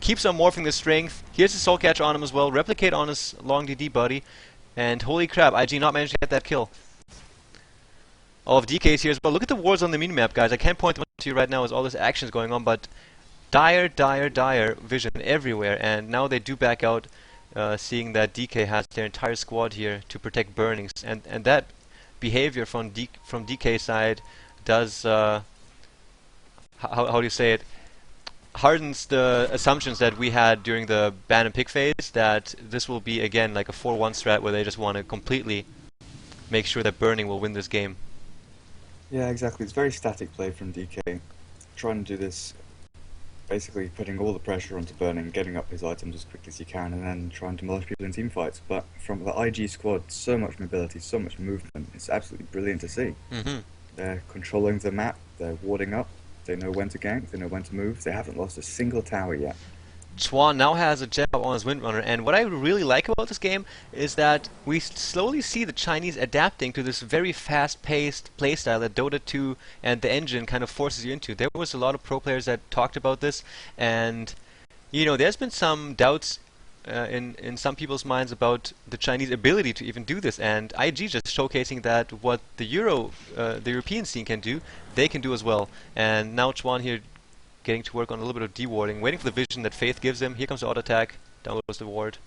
Keeps on morphing the strength. Here's his soul catch on him as well. Replicate on his long DD buddy. And holy crap, IG not managed to get that kill. All of DK's here as well. Look at the wars on the minimap, guys. I can't point them to you right now as all this action is going on, but dire vision everywhere. And now they do back out, seeing that DK has their entire squad here to protect burnings. And that behavior from DK side does, how do you say it, hardens the assumptions that we had during the ban and pick phase, that this will be again like a 4-1 strat where they just want to completely make sure that burning will win this game. Yeah, exactly. It's very static play from DK, trying to do this, basically putting all the pressure onto burning, getting up his items as quickly as you can, and then trying to demolish people in team fights. But from the IG squad, so much mobility, so much movement. It's absolutely brilliant to see. They're controlling the map, they're warding up, they know when to gank, they know when to move. They haven't lost a single tower yet. Chuan now has a gem up on his Windrunner, and what I really like about this game is that we slowly see the Chinese adapting to this very fast-paced playstyle that Dota 2 and the engine kind of forces you into. There was a lot of pro players that talked about this, and there's been some doubts in some people's minds about the Chinese ability to even do this, and IG just showcasing that what the European scene can do, they can do as well. And now Chuan here getting to work on a little bit of dewarding, waiting for the vision that Faith gives him. Here comes the auto attack, down goes the ward.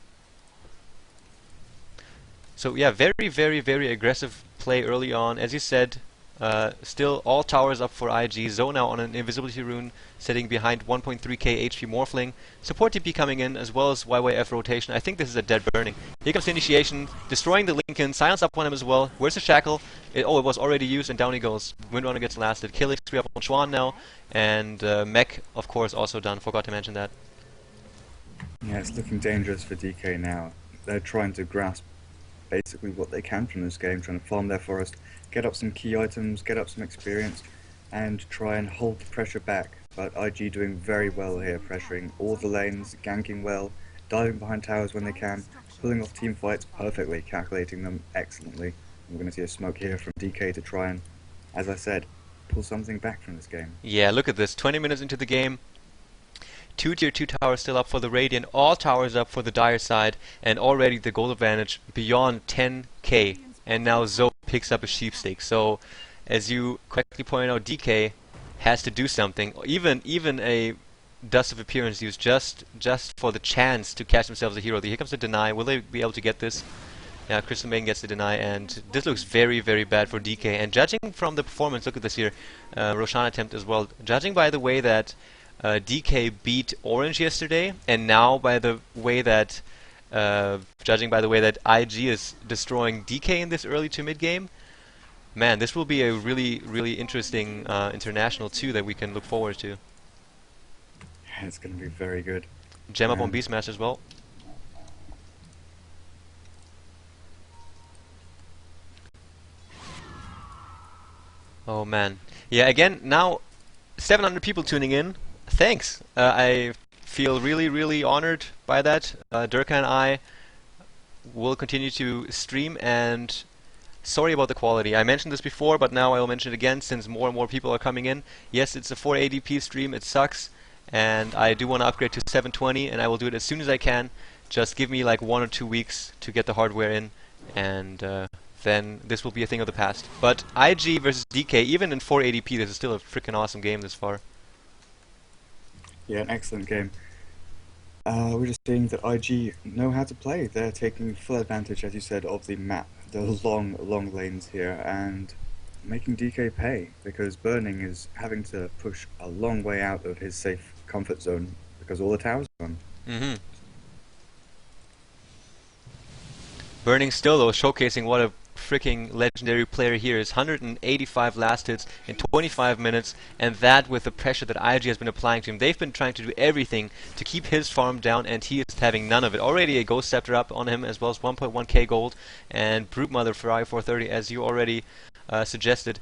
So yeah, very aggressive play early on. As you said, still all towers up for IG. Zoe now on an invisibility rune, sitting behind 1.3k HP Morphling. Support TP coming in, as well as YYF rotation. I think this is a dead burning. Here comes the initiation, destroying the Lincoln. Silence up on him as well. Where's the shackle? It was already used, and down he goes. Windrunner gets lasted. Killing spree up on Chuan now, and Mech, of course, also done. Forgot to mention that. Yeah, it's looking dangerous for DK now. They're trying to grasp basically what they can from this game, trying to farm their forest, get up some key items, get up some experience, and try and hold the pressure back. But IG doing very well here, pressuring all the lanes, ganking well, diving behind towers when they can, pulling off team fights perfectly, calculating them excellently. And we're going to see a smoke here from DK to try and, as I said, pull something back from this game. Yeah, look at this. 20 minutes into the game. 2 tier 2 towers still up for the Radiant, all towers up for the Dire side, and already the gold advantage beyond 10k. And now Zoe picks up a sheepstick. So, as you correctly pointed out, DK has to do something. Even a Dust of Appearance used just for the chance to catch themselves a hero. Here comes the deny. Will they be able to get this? Yeah, Crystal Maiden gets the deny, and this looks very, very bad for DK. And judging from the performance, look at this here, Roshan attempt as well. Judging by the way that DK beat Orange yesterday, and now by the way that, judging by the way that IG is destroying DK in this early to mid game, man, this will be a really, really interesting international too that we can look forward to. Yeah, it's going to be very good. Gem up on Beastmaster as well. Oh man. Yeah, again, now 700 people tuning in. Thanks. I feel really, really honored by that. Durka and I will continue to stream, and sorry about the quality. I mentioned this before, but now I will mention it again since more and more people are coming in. Yes, it's a 480p stream. It sucks, and I do want to upgrade to 720, and I will do it as soon as I can. Just give me like 1 or 2 weeks to get the hardware in, and then this will be a thing of the past. But IG versus DK, even in 480p, this is still a freaking awesome game this far. Yeah, an excellent game. We're just seeing that IG know how to play. They're taking full advantage, as you said, of the map, the long, long lanes here, and making DK pay, because Burning is having to push a long way out of his safe comfort zone because all the towers are gone. Burning still, though, showcasing what a freaking legendary player here is. 185 last hits in 25 minutes, and that with the pressure that IG has been applying to him. They've been trying to do everything to keep his farm down, and he is having none of it. Already a Ghost Scepter up on him, as well as 1.1k gold, and Brute Mother Ferrari 430, as you already suggested,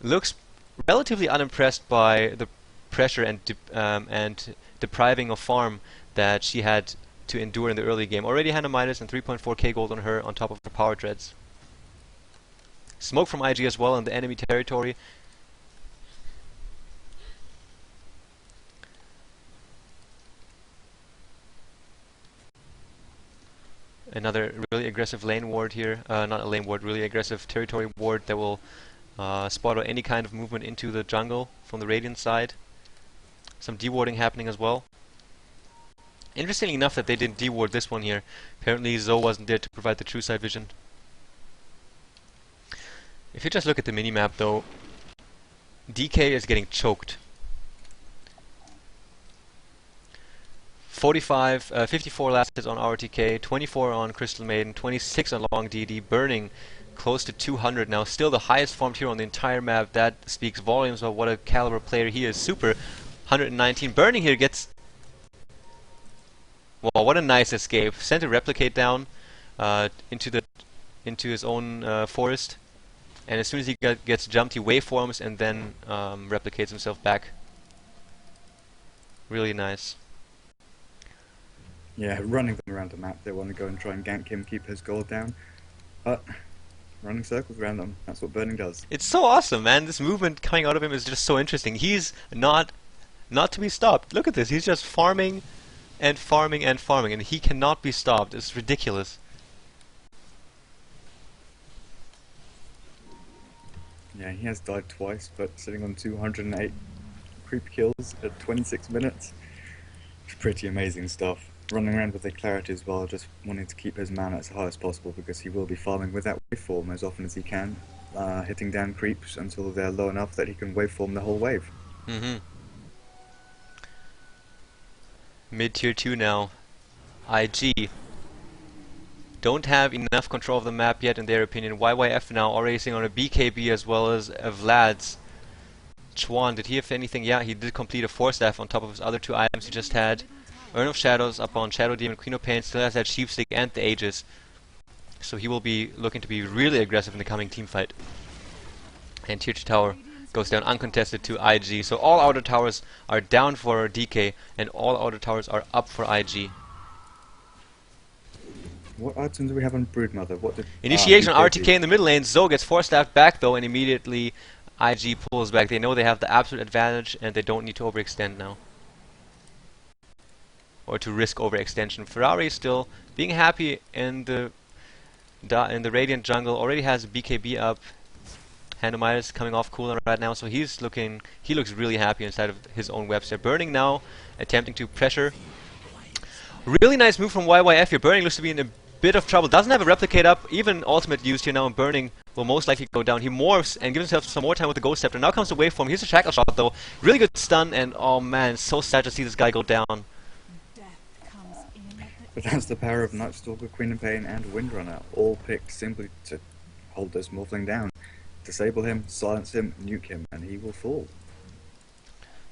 looks relatively unimpressed by the pressure and depriving of farm that she had to endure in the early game. Already Hannah Midas and 3.4k gold on her, on top of her power dreads. Smoke from IG as well in the enemy territory. Another really aggressive lane ward here. Not a lane ward, really aggressive territory ward that will spot out any kind of movement into the jungle from the Radiant side. Some dewarding happening as well. Interestingly enough that they didn't deward this one here. Apparently Zoe wasn't there to provide the true side vision. If you just look at the minimap though, DK is getting choked. 54 last hits on RTK, 24 on Crystal Maiden, 26 on Long DD, Burning close to 200 now, still the highest formed hero on the entire map. That speaks volumes of what a caliber player he is. Super, 119. Burning here gets... Well, what a nice escape. Sent a replicate down into his own forest. And as soon as he gets jumped, he waveforms and then replicates himself back. Really nice. Yeah, running them around the map. They want to go and try and gank him, keep his gold down. But running circles around them, that's what Burning does. It's so awesome, man. This movement coming out of him is just so interesting. He's not to be stopped. Look at this. He's just farming and farming and farming, and he cannot be stopped. It's ridiculous. Yeah, he has died twice, but sitting on 208 creep kills at 26 minutes. Pretty amazing stuff. Running around with the clarity as well, just wanting to keep his mana as high as possible because he will be farming with that waveform as often as he can, hitting down creeps until they're low enough that he can waveform the whole wave. Mid tier 2 now. IG don't have enough control of the map yet in their opinion. YYF now already sitting on a BKB as well as a Vlad's. Chuan, did he have anything? Yeah, he did complete a 4-staff on top of his other 2 items he just had. Urn of Shadows up on Shadow Demon, Queen of Pain, still has that Sheep Stick and the Aegis. So he will be looking to be really aggressive in the coming team fight. And tier 2 tower goes down uncontested to IG. So all outer towers are down for DK and all outer towers are up for IG. What items do we have on Broodmother? What did Initiation on RTK in the middle lane. Zoe gets 4-staffed back though, and immediately IG pulls back. They know they have the absolute advantage and they don't need to overextend now. Or to risk overextension. Ferrari still being happy in the Radiant jungle. Already has a BKB up. Handomitis coming off cooldown right now, so he looks really happy inside of his own webster. Burning now, attempting to pressure. Really nice move from YYF here. Burning looks to be in a bit of trouble. Doesn't have a replicate up. Even ultimate used here now, and Burning will most likely go down. He morphs and gives himself some more time with the Ghost Scepter. Now comes the waveform. Here's a shackle shot though. Really good stun, and oh man, so sad to see this guy go down. But that's the power of Nightstalker, Queen of Pain, and Windrunner, all picked simply to hold this Morphling down. Disable him, silence him, nuke him, and he will fall.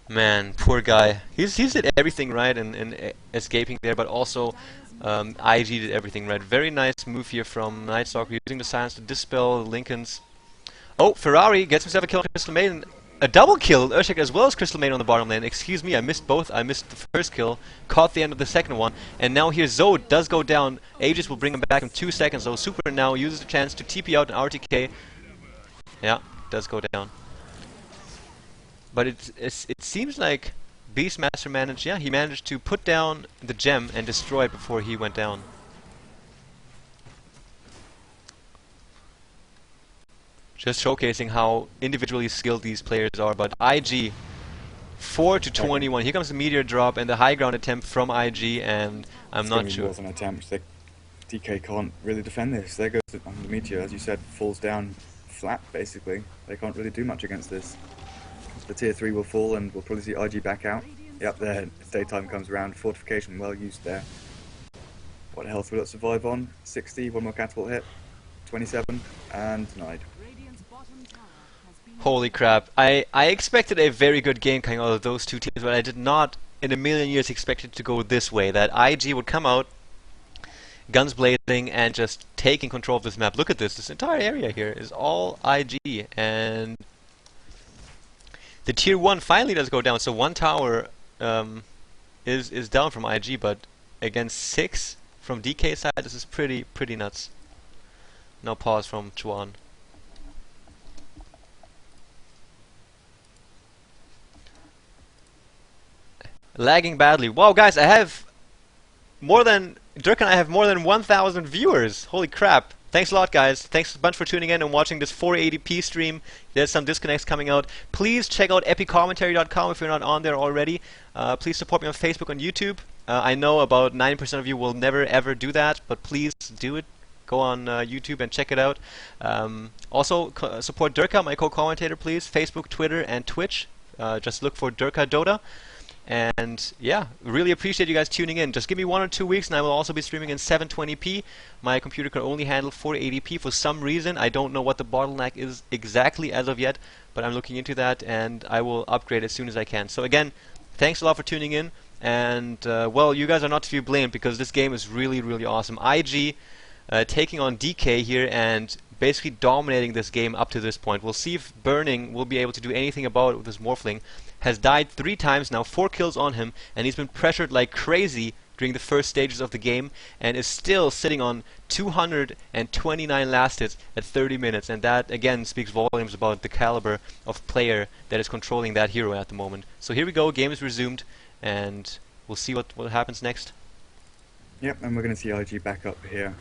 Man, poor guy. He's did everything right in escaping there, but also IG did everything right. Very nice move here from Nightstalker, using the silence to dispel Lincoln's. Oh, Ferrari gets himself a kill on Crystal Maiden. A double kill, Urshek as well as Crystal Maiden on the bottom lane. Excuse me, I missed both. I missed the first kill, caught the end of the second one, and now here Zoe does go down. Aegis will bring him back in 2 seconds, so Super now uses the chance to TP out an RTK. Yeah, does go down. But it seems like Beastmaster managed, yeah, he managed to put down the gem and destroy it before he went down. Just showcasing how individually skilled these players are. But IG, 4-21. Here comes the meteor drop and the high ground attempt from IG, and I'm not sure. More than attempt. DK can't really defend this. There goes the meteor, as you said, falls down flat basically. They can't really do much against this. The tier 3 will fall, and we'll probably see IG back out. Yep, there. Daytime comes around. Fortification well used there. What health will it survive on? 60. One more catapult hit. 27 and denied. Holy crap. I expected a very good game coming out of those two teams, but I did not in a million years expect it to go this way. That IG would come out, guns blazing, and just taking control of this map. Look at this. This entire area here is all IG, and the tier 1 finally does go down. So 1 tower is down from IG, but against 6 from DK side, this is pretty nuts. Now pause from Chuan. Lagging badly. Wow, guys, I have more than Dirk and I have more than 1,000 viewers. Holy crap. Thanks a lot, guys. Thanks a bunch for tuning in and watching this 480p stream. There's some disconnects coming out. Please check out epicommentary.com if you're not on there already. Please support me on Facebook and YouTube. I know about 90% of you will never ever do that, but please do it. Go on YouTube and check it out. Also, support Durka, my co-commentator, please. Facebook, Twitter, and Twitch. Just look for Durka Dota. And yeah, really appreciate you guys tuning in. Just give me 1 or 2 weeks and I will also be streaming in 720p. My computer can only handle 480p for some reason. I don't know what the bottleneck is exactly as of yet, but I'm looking into that and I will upgrade as soon as I can. So again, thanks a lot for tuning in, and well, you guys are not to be blamed because this game is really awesome. IG taking on DK here and basically dominating this game up to this point. We'll see if Burning will be able to do anything about it with this Morphling. Has died 3 times now, 4 kills on him, and he's been pressured like crazy during the first stages of the game, and is still sitting on 229 last hits at 30 minutes, and that again speaks volumes about the caliber of player that is controlling that hero at the moment. So here we go, game is resumed, and we'll see what happens next. Yep, and we're going to see IG back up here.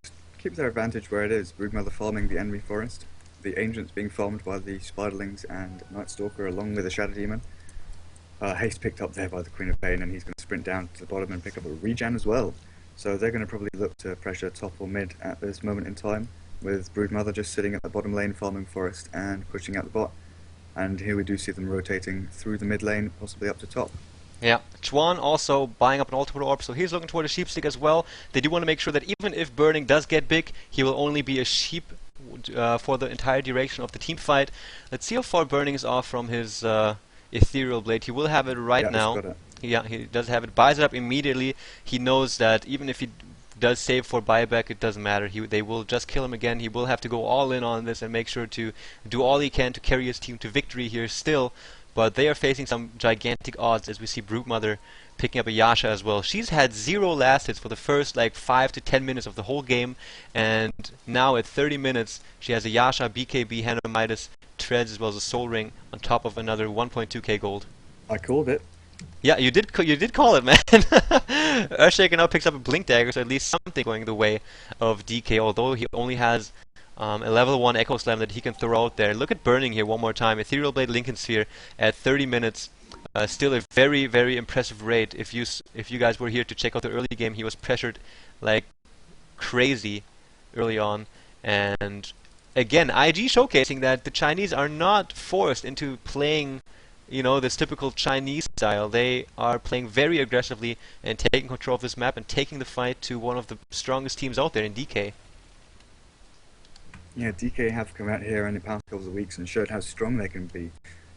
Just keep their advantage where it is. Broodmother farming the enemy forest. The Ancients being farmed by the Spiderlings and Nightstalker along with the Shadow Demon. Haste picked up there by the Queen of Pain, and he's going to sprint down to the bottom and pick up a regen as well. So they're going to probably look to pressure top or mid at this moment in time, with Broodmother just sitting at the bottom lane farming forest and pushing out the bot. And here we do see them rotating through the mid lane, possibly up to top. Yeah, Chuan also buying up an ultimate orb, so he's looking toward a sheep stick as well. They do want to make sure that even if Burning does get big, he will only be a sheep for the entire duration of the team fight. Let's see how far Burning is off from his Ethereal Blade. He will have it right now. Yeah, he does have it. Buys it up immediately. He knows that even if he does save for buyback, it doesn't matter. They will just kill him again. He will have to go all in on this and make sure to do all he can to carry his team to victory here still. But they are facing some gigantic odds as we see Broodmother picking up a Yasha as well. She's had 0 last hits for the first like 5 to 10 minutes of the whole game, and now at 30 minutes she has a Yasha, BKB, Hand of Midas, Treads as well as a Soul Ring on top of another 1.2k gold. I called it. Yeah, you did call it, man. Earthshaker now picks up a Blink Dagger, so at least something going the way of DK, although he only has a level 1 Echo Slam that he can throw out there. Look at Burning here one more time. Ethereal Blade, Lincoln Sphere at 30 minutes. Still a very impressive rate. If you guys were here to check out the early game, he was pressured like crazy early on. And again, IG showcasing that the Chinese are not forced into playing, this typical Chinese style. They are playing very aggressively and taking control of this map and taking the fight to one of the strongest teams out there in DK. Yeah, DK have come out here in the past couple of weeks and showed how strong they can be,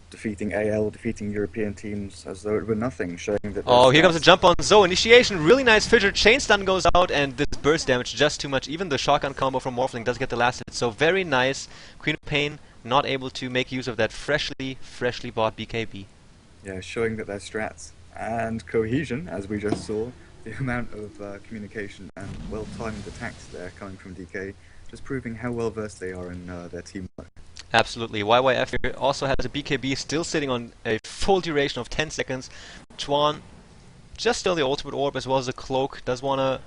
defeating AL, defeating European teams as though it were nothing, showing that. Oh, here comes a jump on Zoe. Initiation, really nice fissure. Chain stun goes out, and this burst damage just too much. Even the shotgun combo from Morphling does get the last hit. So very nice. Queen of Pain not able to make use of that freshly bought BKB. Yeah, showing that their strats and cohesion, as we just saw, the amount of communication and well-timed attacks there coming from DK, just proving how well-versed they are in their teamwork. Absolutely. YYF here also has a BKB still sitting on a full duration of 10 seconds. Chuan just still the ultimate orb as well as the cloak. Does want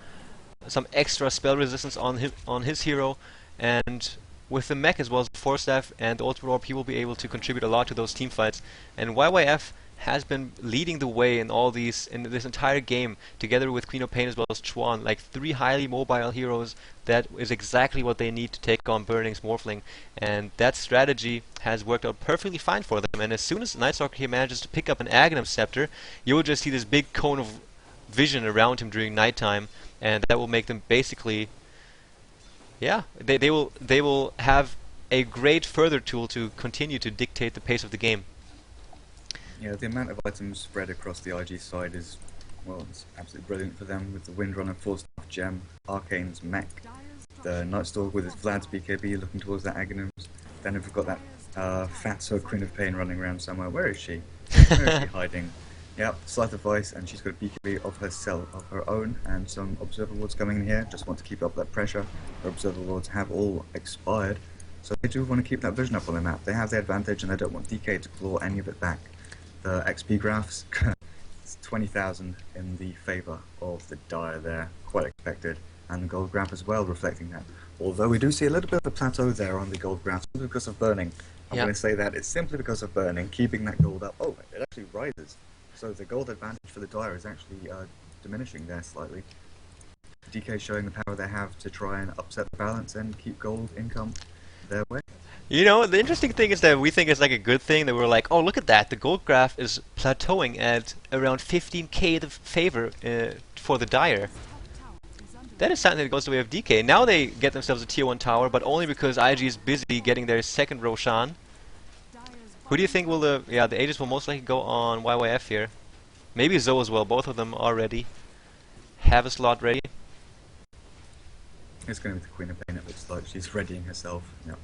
some extra spell resistance on his hero, and with the mech as well as the force staff and the ultimate orb, he will be able to contribute a lot to those team fights. And YYF has been leading the way in this entire game, together with Queen of Pain as well as Chuan, like 3 highly mobile heroes. That is exactly what they need to take on Burning's Morphling, and that strategy has worked out perfectly fine for them. And as soon as Nightstalker here manages to pick up an Aghanim Scepter, you will just see this big cone of vision around him during nighttime, and that will make them basically, they will have a great further tool to continue to dictate the pace of the game. Yeah, the amount of items spread across the IG side is, well, it's absolutely brilliant for them, with the Windrunner, Force Staff, Gem, Arcane's mech, the Nightstalker with his Vlad's BKB looking towards that Aghanims. Then we've got that fatso Queen of Pain running around somewhere. Where is she? Where is she hiding? Yep, Sleight of Vice, and she's got a BKB of her own, and some Observer Wards coming in here. Just want to keep up that pressure. Her Observer Wards have all expired, so they do want to keep that vision up on the map. They have the advantage, and they don't want DK to claw any of it back. The XP graphs, it's 20,000 in the favour of the Dire there, quite expected, and the gold graph as well reflecting that. Although we do see a little bit of a plateau there on the gold graph simply because of burning. I'm going to say that it's simply because of burning, keeping that gold up. Oh, it actually rises. So the gold advantage for the Dire is actually diminishing there slightly. DK showing the power they have to try and upset the balance and keep gold income their way. The interesting thing is that we think it's like a good thing that we're like, oh, look at that, the gold graph is plateauing at around 15k the favor for the Dire. That is something that goes the way of DK. Now they get themselves a tier 1 tower, but only because IG is busy getting their second Roshan. Who do you think will the Aegis will most likely go on YYF here? Maybe Zoe as well, both of them are ready. Have a slot ready. It's going to be the Queen of Pain, it looks like she's readying herself. Yep.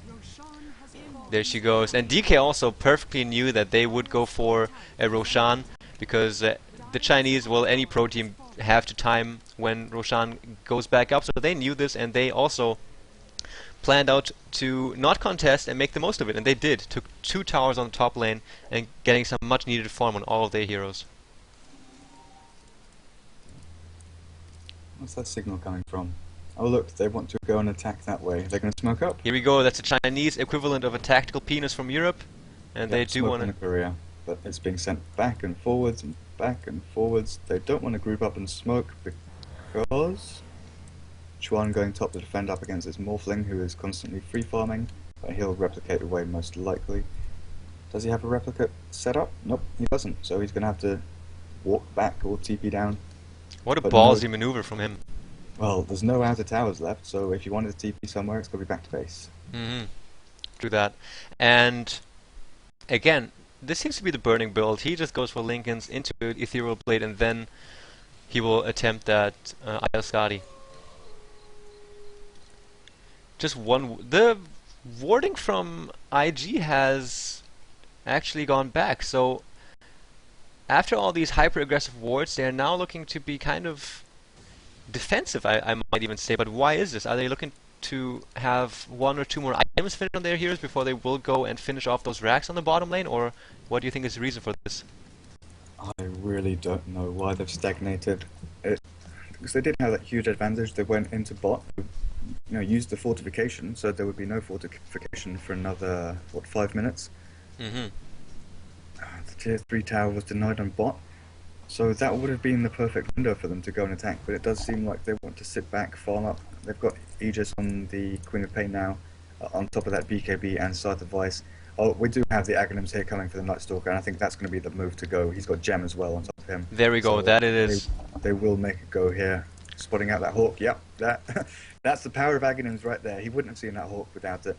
There she goes. And DK also perfectly knew that they would go for a Roshan, because the Chinese, well, any pro team have to time when Roshan goes back up, so they knew this, and they also planned out to not contest and make the most of it, and they did. Took 2 towers on the top lane and getting some much needed farm on all of their heroes. What's that signal coming from? Oh look, they want to go and attack that way. They're going to smoke up. Here we go, that's a Chinese equivalent of a tactical penis from Europe, and they do want to... Korea, but it's being sent back and forwards and back and forwards. They don't want to group up and smoke because Chuan going top to defend up against this Morphling who is constantly free farming, but he'll replicate away most likely. Does he have a replicate set up? Nope, he doesn't, so he's going to have to walk back or TP down. What a ballsy maneuver from him. Well, there's no outer towers left, so if you wanted to TP somewhere, it's going to be back to base. Do that. And again, this seems to be the burning build. He just goes for Lincolns into Ethereal Blade, and then he will attempt that Ayascari. Just one. The warding from IG has actually gone back. So after all these hyper-aggressive wards, they are now looking to be kind of defensive, I might even say. But why is this? Are they looking to have 1 or 2 more items finished on their heroes before they will go and finish off those racks on the bottom lane? Or what do you think is the reason for this? I really don't know why they've stagnated. Because they did have that huge advantage. They went into bot, used the fortification, so there would be no fortification for another, 5 minutes? The tier 3 tower was denied on bot. So that would have been the perfect window for them to go and attack, but it does seem like they want to sit back, farm up. They've got Aegis on the Queen of Pain now, on top of that BKB and Scythe of Vice. Oh, we do have the Aghanims here coming for the Night Stalker, and I think that's going to be the move to go. He's got Gem as well on top of him. There we go, So that it they, is. they will make a go here. Spotting out that Hawk, yep, that's the power of Aghanims right there. He wouldn't have seen that Hawk without it.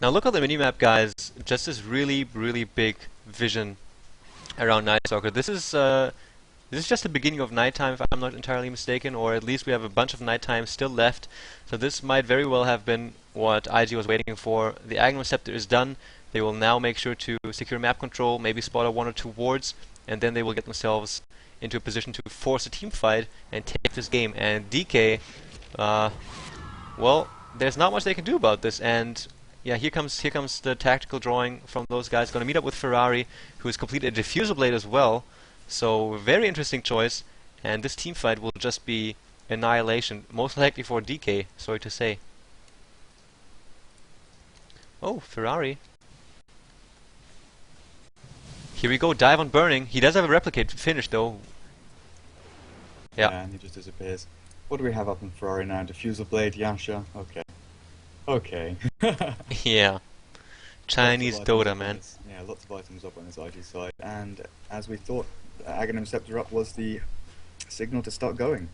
Now look at the minimap, guys. Just this really, really big vision around Night Stalker. This is just the beginning of nighttime, if I'm not entirely mistaken, or at least we have a bunch of nighttime still left. So this might very well have been what IG was waiting for. The Aghanim Scepter is done. They will now make sure to secure map control, maybe spot a 1 or 2 wards, and then they will get themselves into a position to force a team fight and take this game. And DK, well, there's not much they can do about this. And yeah, here comes the tactical drawing from those guys. Going to meet up with Ferrari, who has completed a diffusal blade as well. So very interesting choice, and this team fight will just be annihilation, most likely for DK, sorry to say. Oh, Ferrari. Here we go, dive on Burning. He does have a replicate finish though. Yeah. And he just disappears. What do we have up in Ferrari now? Diffusal Blade, Yasha. Okay. Okay. Yeah. Chinese Dota, man. Yeah, lots of items up on his IG side, and as we thought, Aghanim Scepter up was the signal to start going.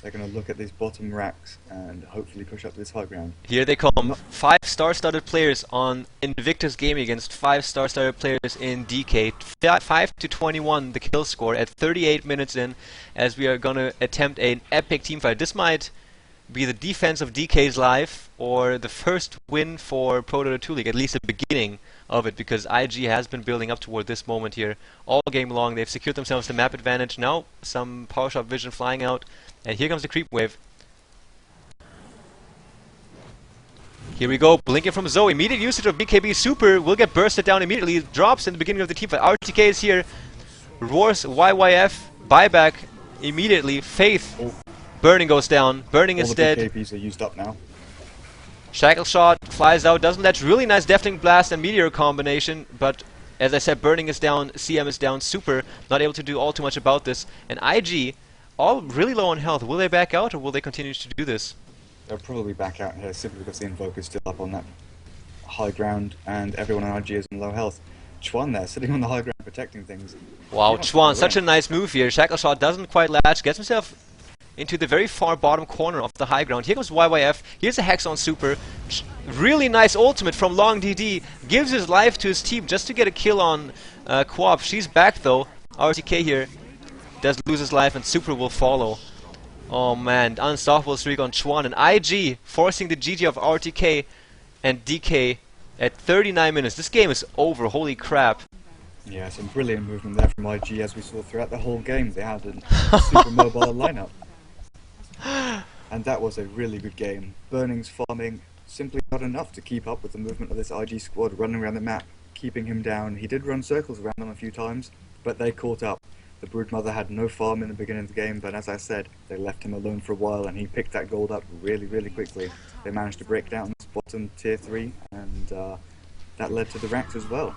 They're going to look at these bottom racks and hopefully push up to this high ground. Here they come. 5 star-studded players on Invictus Gaming against 5 star-studded players in DK. 5 to 21 the kill score at 38 minutes in, as we are going to attempt an epic teamfight. This might be the defense of DK's life, or the first win for ProDota 2 League, at least the beginning of it, because IG has been building up toward this moment here all game long. They've secured themselves the map advantage. Now some power shot vision flying out, and here comes the creep wave. Here we go, blinking from Zoe. Immediate usage of BKB super will get bursted down immediately. Drops in the beginning of the teamfight. RTK is here. Roars YYF. Buyback immediately. Faith. Oh. Burning goes down. Burning is dead. All the BKBs are used up now. Shackle shot flies out, doesn't latch. Really nice Deafening Blast and Meteor combination, but as I said, Burning is down, CM is down, Super not able to do all too much about this. And IG, all really low on health. Will they back out, or will they continue to do this? They'll probably back out here simply because the Invoker is still up on that high ground and everyone on IG is on low health. Chuan there, sitting on the high ground protecting things. Wow, Chuan, such a nice move here. Shackle shot doesn't quite latch, gets himself into the very far bottom corner of the high ground. Here comes YYF. Here's a Hex on Super. Really nice ultimate from Long DD. Gives his life to his team just to get a kill on Co-op. She's back though. RTK here does lose his life, and Super will follow. Oh man, unstoppable streak on Chuan, and IG forcing the GG of RTK and DK at 39 minutes. This game is over. Holy crap. Yeah, some brilliant movement there from IG as we saw throughout the whole game. They had a super mobile lineup. And that was a really good game. Burning's farming simply not enough to keep up with the movement of this IG squad running around the map, keeping him down. He did run circles around them a few times, but they caught up. The Broodmother had no farm in the beginning of the game, but as I said, they left him alone for a while and he picked that gold up really, really quickly. They managed to break down this bottom tier 3, and that led to the ranks as well.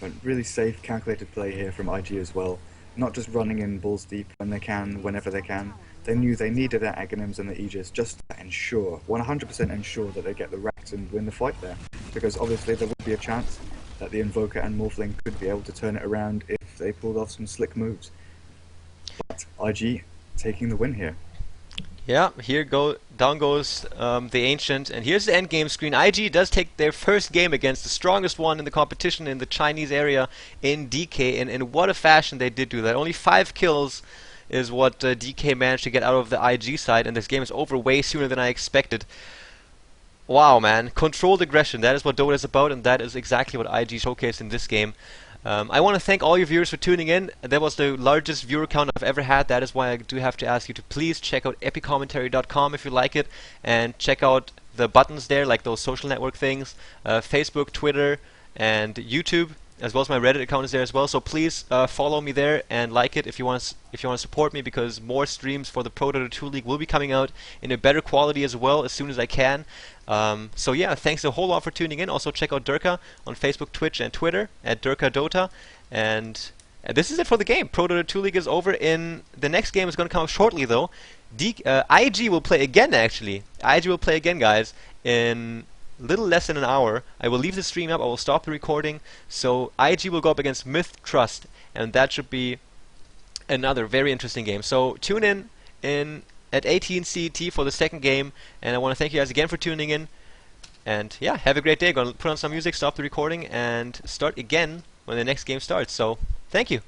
But really safe, calculated play here from IG as well. Not just running in balls deep when they can, whenever they can. They knew they needed their Aghanims and the Aegis just to ensure, 100% ensure that they get the racks and win the fight there. Because obviously there would be a chance that the Invoker and Morphling could be able to turn it around if they pulled off some slick moves. But IG taking the win here. Yeah, down goes the Ancient, and here's the end game screen. IG does take their first game against the strongest one in the competition in the Chinese area in DK, and in what a fashion they did do that. Only 5 kills is what DK managed to get out of the IG side, and this game is over way sooner than I expected. Wow, man. Controlled aggression, that is what Dota is about, and that is exactly what IG showcased in this game. I want to thank all your viewers for tuning in. That was the largest viewer count I've ever had. That is why I do have to ask you to please check out epicommentary.com if you like it, and check out the buttons there, like those social network things, Facebook, Twitter, and YouTube, as well as my Reddit account is there as well. So please follow me there and like it if you want to support me, because more streams for the ProDota 2 League will be coming out in a better quality as well as soon as I can. So yeah, thanks a whole lot for tuning in. Also check out Durka on Facebook, Twitch, and Twitter at Durka Dota. And This is it for the game. Pro Dota 2 League is over. In the next game is going to come up shortly, though. IG will play again, actually. IG will play again, guys, in little less than an hour. I will leave the stream up. I will stop the recording. So IG will go up against Myth Trust, and that should be another very interesting game. So tune in at 18 CET for the second game, and I want to thank you guys again for tuning in. And yeah, have a great day. Gonna put on some music, stop the recording, and start again when the next game starts. So thank you.